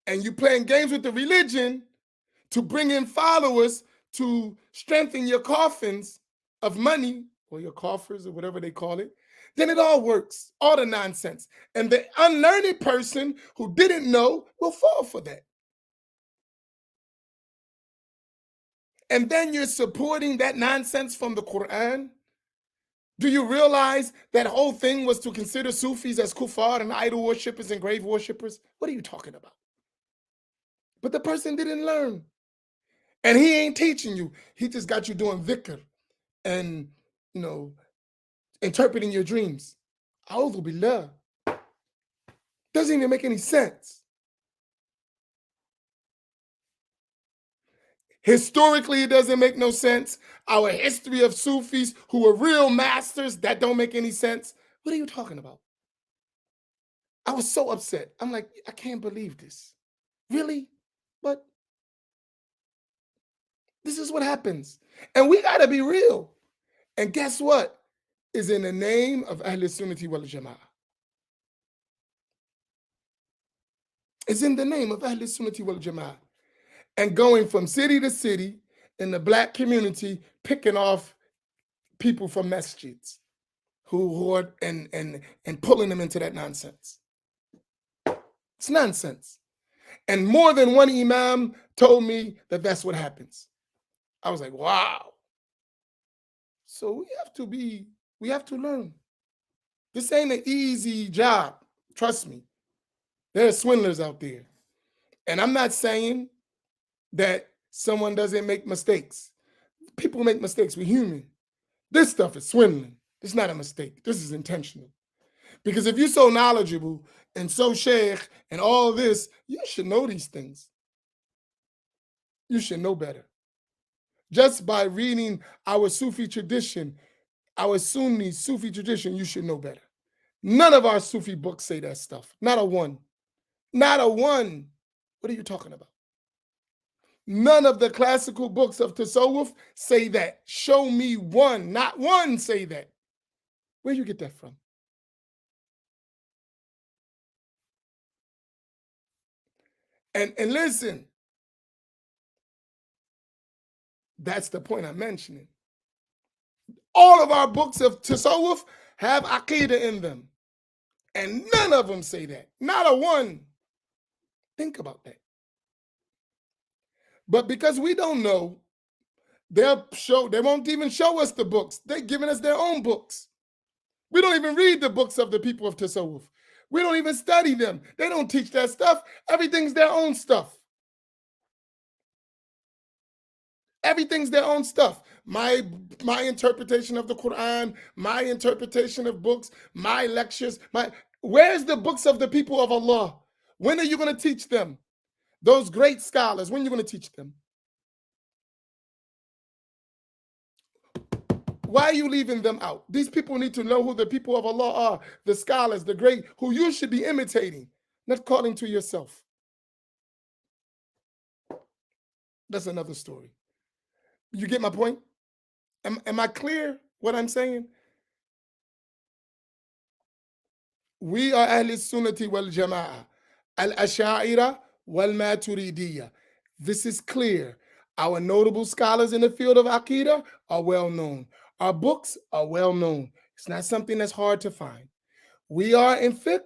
and you're playing games with the religion to bring in followers to strengthen your coffins of money or your coffers or whatever they call it, then it all works, all the nonsense. And the unlearned person who didn't know will fall for that. And then you're supporting that nonsense from the Quran. Do you realize that whole thing was to consider Sufis as kuffar and idol worshippers and grave worshippers? What are you talking about? But the person didn't learn. And he ain't teaching you. He just got you doing dhikr and, you know, interpreting your dreams. A'udhu billah. Doesn't even make any sense. Historically, it doesn't make no sense. Our history of Sufis who were real masters, that don't make any sense. What are you talking about? I was so upset. I'm like, I can't believe this. Really? But this is what happens. And we got to be real. And guess what? Is in the name of Ahl Sunnati wal Jama'ah. It's in the name of Ahl Sunnati wal Jama'ah. And going from city to city in the black community picking off people from masjids who are and pulling them into that nonsense. It's nonsense. And more than one imam told me that that's what happens. I was like, wow. So we have to learn. This ain't an easy job. Trust me. There are swindlers out there. And I'm not saying that someone doesn't make mistakes. People make mistakes. We're human. This stuff is swindling. It's not a mistake. This is intentional. Because if you're so knowledgeable and so sheikh and all this, you should know these things. You should know better. Just by reading our Sufi tradition, our Sunni Sufi tradition, you should know better. None of our Sufi books say that stuff. Not a one. Not a one. What are you talking about? None of the classical books of Tasawwuf say that. Show me one. Not one say that. Where you get that from? And listen, that's the point I'm mentioning. All of our books of Tasawwuf have Aqidah in them. And none of them say that. Not a one. Think about that. But because we don't know, they won't even show us the books. They're giving us their own books. We don't even read the books of the people of Tasawwuf. We don't even study them. They don't teach that stuff. Everything's their own stuff. Everything's their own stuff. My interpretation of the Quran, my interpretation of books, my lectures, where's the books of the people of Allah? When are you going to teach them? Those great scholars, when are you going to teach them? Why are you leaving them out? These people need to know who the people of Allah are, the scholars, the great, who you should be imitating, not calling to yourself. That's another story. You get my point? Am I clear what I'm saying? We are Ahl Sunnati wal Jama'ah, Al-Asha'ira wal Maturidiyya. This is clear. Our notable scholars in the field of Aqidah are well known. Our books are well known. It's not something that's hard to find. We are in fiqh,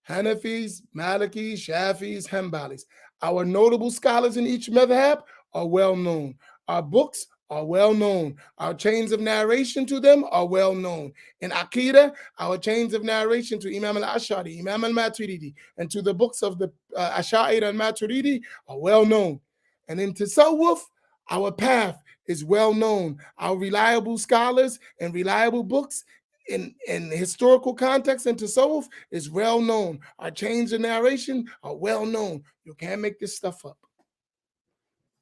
Hanafis, Malikis, Shafis, Hanbalis. Our notable scholars in each madhab are well known. Our books are well known. Our chains of narration to them are well known. In Aqidah, our chains of narration to Imam al-Ash'ari, Imam al-Maturidi, and to the books of the Ash'ari and Maturidi are well known. And in Tasawwuf, our path is well known. Our reliable scholars and reliable books in historical context and Tasawwuf is well known. Our chains of narration are well known. You can't make this stuff up.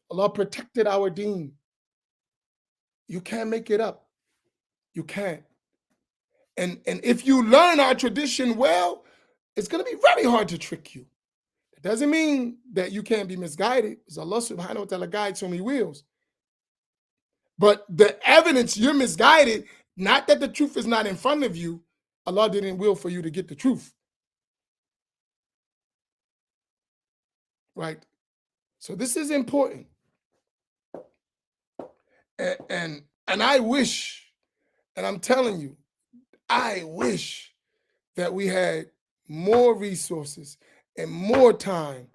Allah protected our deen. You can't make it up. You can't. And if you learn our tradition well, it's going to be very hard to trick you. It doesn't mean that you can't be misguided, because Allah subhanahu wa ta'ala guides whom he wills. But the evidence you're misguided, not that the truth is not in front of you, Allah didn't will for you to get the truth. Right? So this is important. And I wish, and I'm telling you, I wish that we had more resources and more time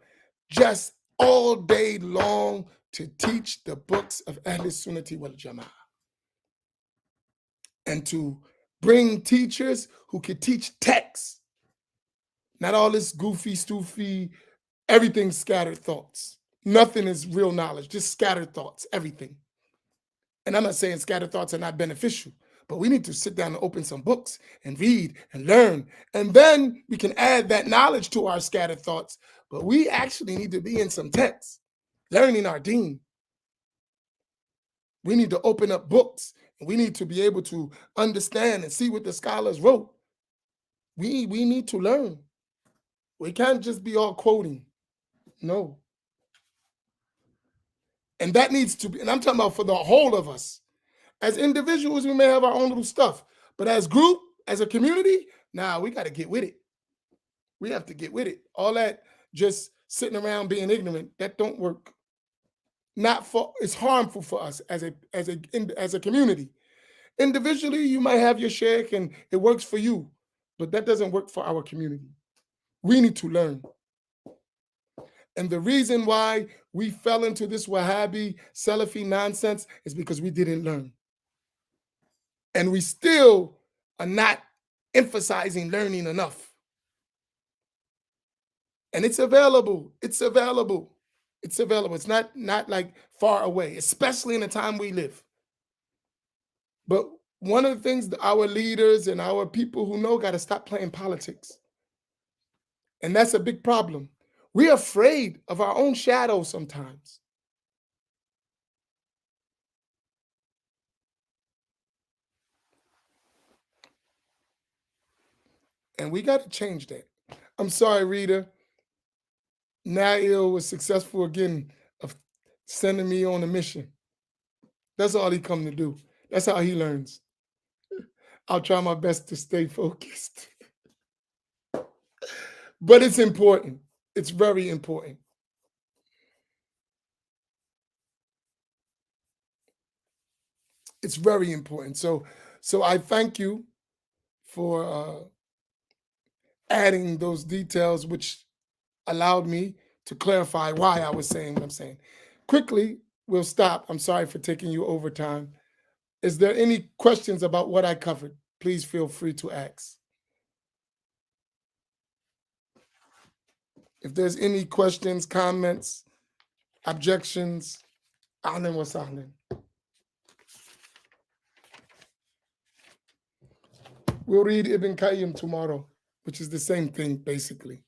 just all day long to teach the books of Ahl Sunnati wal Jama'ah. And to bring teachers who could teach texts, not all this goofy, stoofy, everything scattered thoughts. Nothing is real knowledge, just scattered thoughts, everything. And I'm not saying scattered thoughts are not beneficial, but we need to sit down and open some books and read and learn. And then we can add that knowledge to our scattered thoughts. But we actually need to be in some texts, learning our deen. We need to open up books, and we need to be able to understand and see what the scholars wrote. We need to learn. We can't just be all quoting. No. And that needs to be, and I'm talking about for the whole of us. As individuals, we may have our own little stuff, but as group, as a community, we got to get with it. We have to get with it. All that just sitting around being ignorant, that don't work. not for it's harmful for us as a community. Individually, you might have your sheikh and it works for you, but that doesn't work for our community. We need to learn. And the reason why we fell into this Wahhabi Salafi nonsense is because we didn't learn. And we still are not emphasizing learning enough. And it's available. It's available. It's available. It's not like far away, especially in the time we live. But one of the things that our leaders and our people who know got to stop playing politics. And that's a big problem. We're afraid of our own shadow sometimes. And we got to change that. I'm sorry, Rita. Nail was successful again of sending me on a mission. That's all he come to do. That's how he learns. I'll try my best to stay focused. But it's important. It's very important. It's very important. So I thank you for adding those details, which allowed me to clarify why I was saying what I'm saying. Quickly, we'll stop. I'm sorry for taking you over time. Is there any questions about what I covered? Please feel free to ask. If there's any questions, comments, objections, ahlan wa sahlan. We'll read Ibn Qayyim tomorrow, which is the same thing, basically.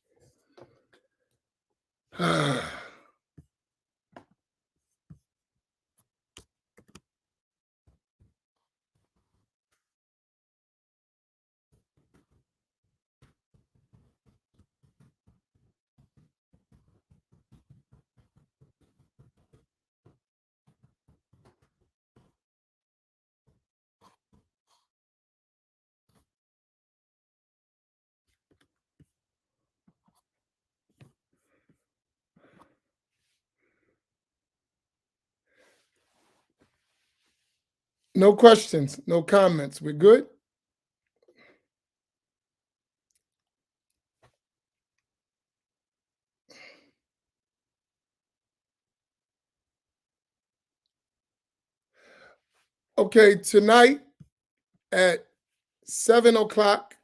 No questions, no comments. We're good? Okay, tonight at 7 o'clock,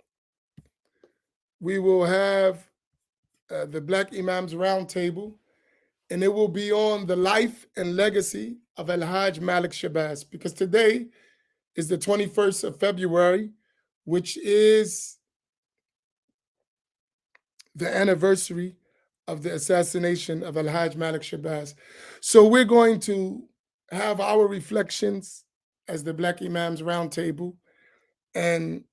we will have the Black Imams Roundtable, and it will be on the life and legacy of Al-Hajj Malik Shabazz, because today is the 21st of February, which is the anniversary of the assassination of Al-Hajj Malik Shabazz. So we're going to have our reflections as the Black Imams Roundtable, and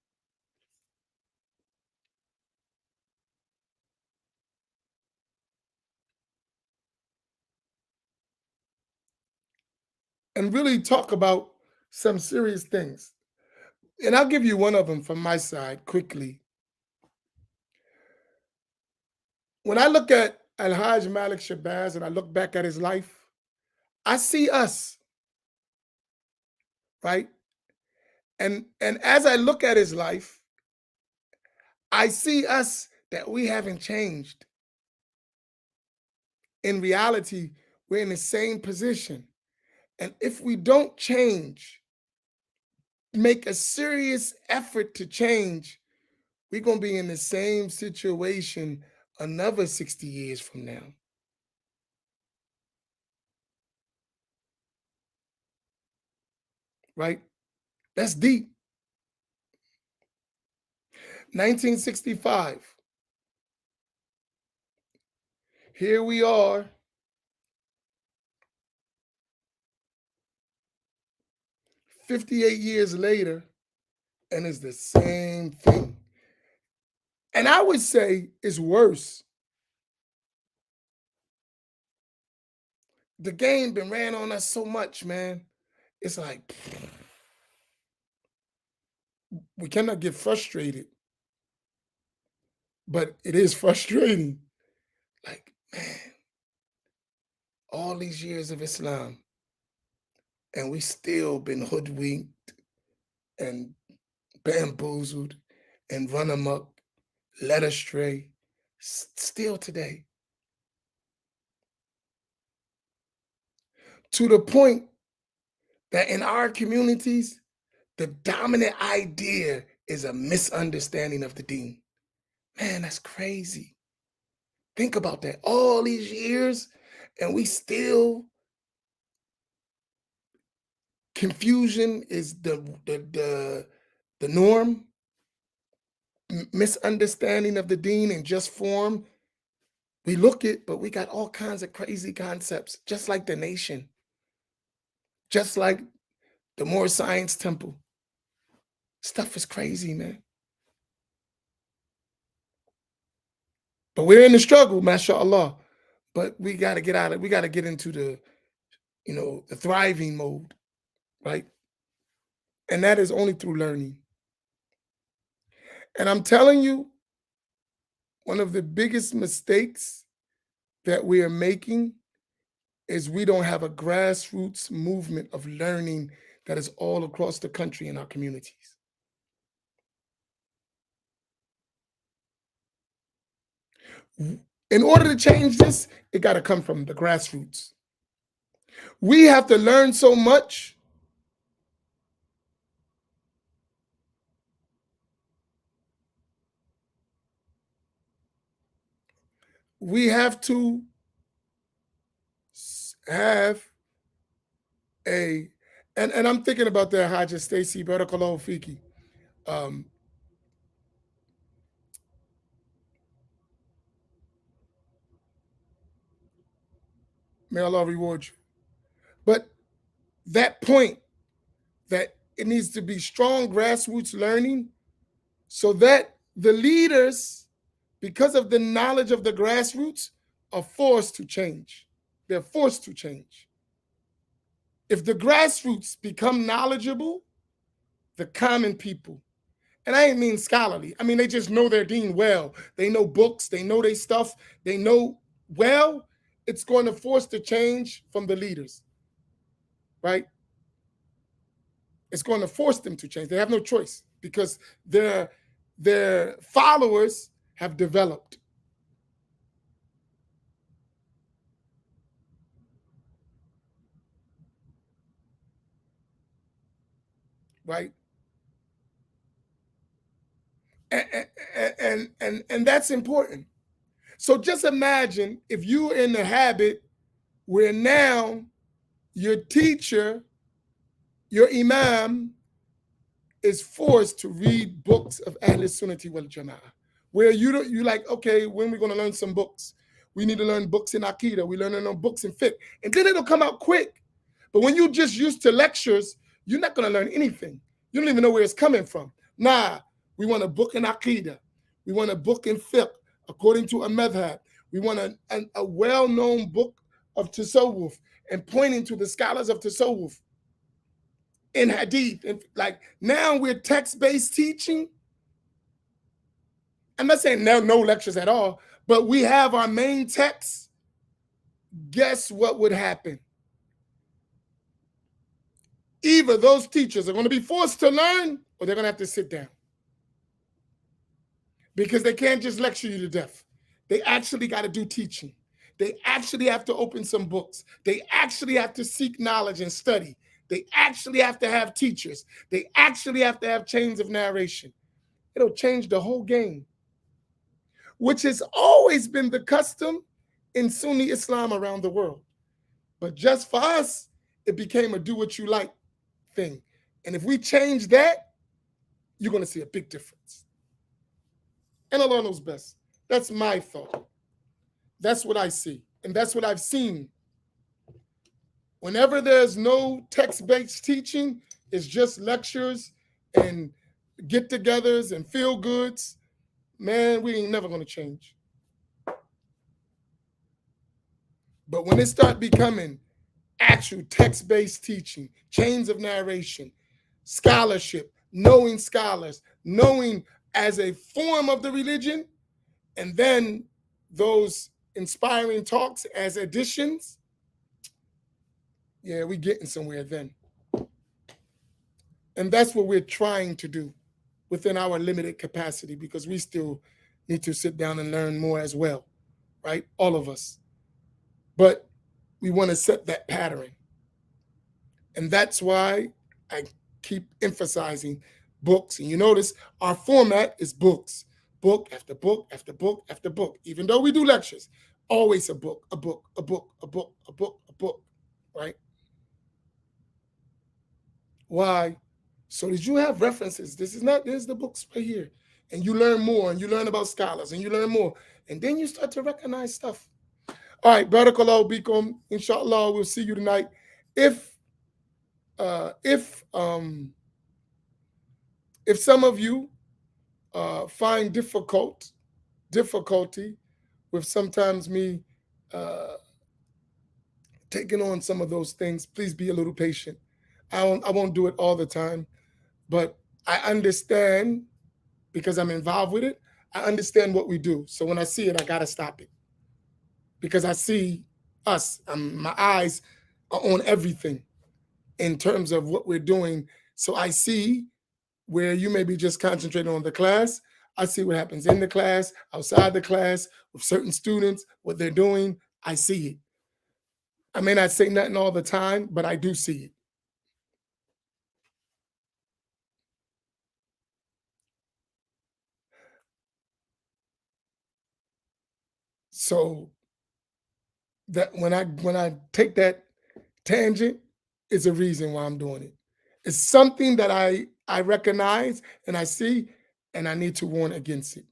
really talk about some serious things. And I'll give you one of them from my side quickly. When I look at Al-Hajj Malik Shabazz and I look back at his life, I see us, right? And as I look at his life, I see us that we haven't changed. In reality, we're in the same position. And if we don't change, make a serious effort to change, we're going to be in the same situation another 60 years from now. Right? That's deep. 1965. Here we are, 58 years later, and it's the same thing. And I would say it's worse. The game been ran on us so much, man. It's like we cannot get frustrated, but it is frustrating. Like, man, all these years of Islam, and we still been hoodwinked and bamboozled and run amok, led astray, still today. To the point that in our communities, the dominant idea is a misunderstanding of the deen. Man, that's crazy. Think about that. All these years, and we still, confusion is the norm. Misunderstanding of the deen in just form. We look it, but we got all kinds of crazy concepts, just like the nation, just like the Moore Science Temple. Stuff is crazy, man. But we're in the struggle, mashallah. But we got to get out of it. We got to get into the, the thriving mode, right? And that is only through learning. And I'm telling you, one of the biggest mistakes that we are making is we don't have a grassroots movement of learning that is all across the country in our communities. In order to change this, it got to come from the grassroots. We have to learn so much. We have to have and I'm thinking about that, Haja Stacy, Barakallahu Fiki. May Allah reward you. But that point that it needs to be strong grassroots learning so that the leaders, because of the knowledge of the grassroots, are forced to change. They're forced to change. If the grassroots become knowledgeable, the common people, and I ain't mean scholarly, I mean they just know their deen well. They know books, they know their stuff, they know well, it's going to force the change from the leaders, right? It's going to force them to change. They have no choice because their followers have developed. Right? And that's important. So just imagine if you're in the habit where now your teacher, your imam, is forced to read books of Ahl Sunnati wal Jama'ah, where you like, okay, when we're going to learn some books? We need to learn books in Aqidah. We learn books in fiqh. And then it'll come out quick. But when you just used to lectures, you're not going to learn anything. You don't even know where it's coming from. Nah, we want a book in Aqidah. We want a book in fiqh, according to a madhab. We want a well-known book of tasawwuf and pointing to the scholars of tasawwuf in hadith. And like now we're text-based teaching. I'm not saying no lectures at all, but we have our main text. Guess what would happen? Either those teachers are going to be forced to learn or they're going to have to sit down. Because they can't just lecture you to death. They actually got to do teaching. They actually have to open some books. They actually have to seek knowledge and study. They actually have to have teachers. They actually have to have chains of narration. It'll change the whole game, which has always been the custom in Sunni Islam around the world. But just for us, it became a do-what-you-like thing. And if we change that, you're going to see a big difference. And Allah knows best. That's my thought. That's what I see. And that's what I've seen. Whenever there's no text-based teaching, it's just lectures and get-togethers and feel-goods, man, we ain't never going to change. But when it start becoming actual text-based teaching, chains of narration, scholarship, knowing scholars, knowing as a form of the religion, and then those inspiring talks as additions, yeah, we getting somewhere then. And that's what we're trying to do within our limited capacity, because we still need to sit down and learn more as well, right? All of us. But we want to set that pattern. And that's why I keep emphasizing books. And you notice our format is books, book after book after book after book. Even though we do lectures, always a book, a book, a book, a book, a book, a book, right? Why? So that you have references. There's the books right here. And you learn more, and you learn about scholars, and you learn more. And then you start to recognize stuff. All right, Barakallahu bikum. Inshallah, we'll see you tonight. If some of you find difficulty with sometimes me taking on some of those things, please be a little patient. I won't do it all the time, but I understand, because I'm involved with it. I understand what we do. So when I see it, I gotta stop it, because I see us. My eyes are on everything in terms of what we're doing. So I see where you may be just concentrating on the class. I see what happens in the class, outside the class, with certain students, what they're doing. I see it. I may not say nothing all the time, but I do see it. So that when I take that tangent, it's a reason why I'm doing it. It's something that I recognize and I see, and I need to warn against it.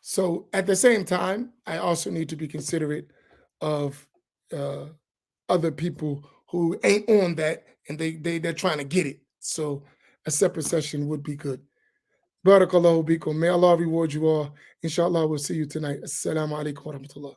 So at the same time, I also need to be considerate of uh, other people who ain't on that, and they're trying to get it. So a separate session would be good. Barakallahu bikum. May Allah reward you all. Inshallah, we'll see you tonight. Assalamu alaikum wa rahmatullah.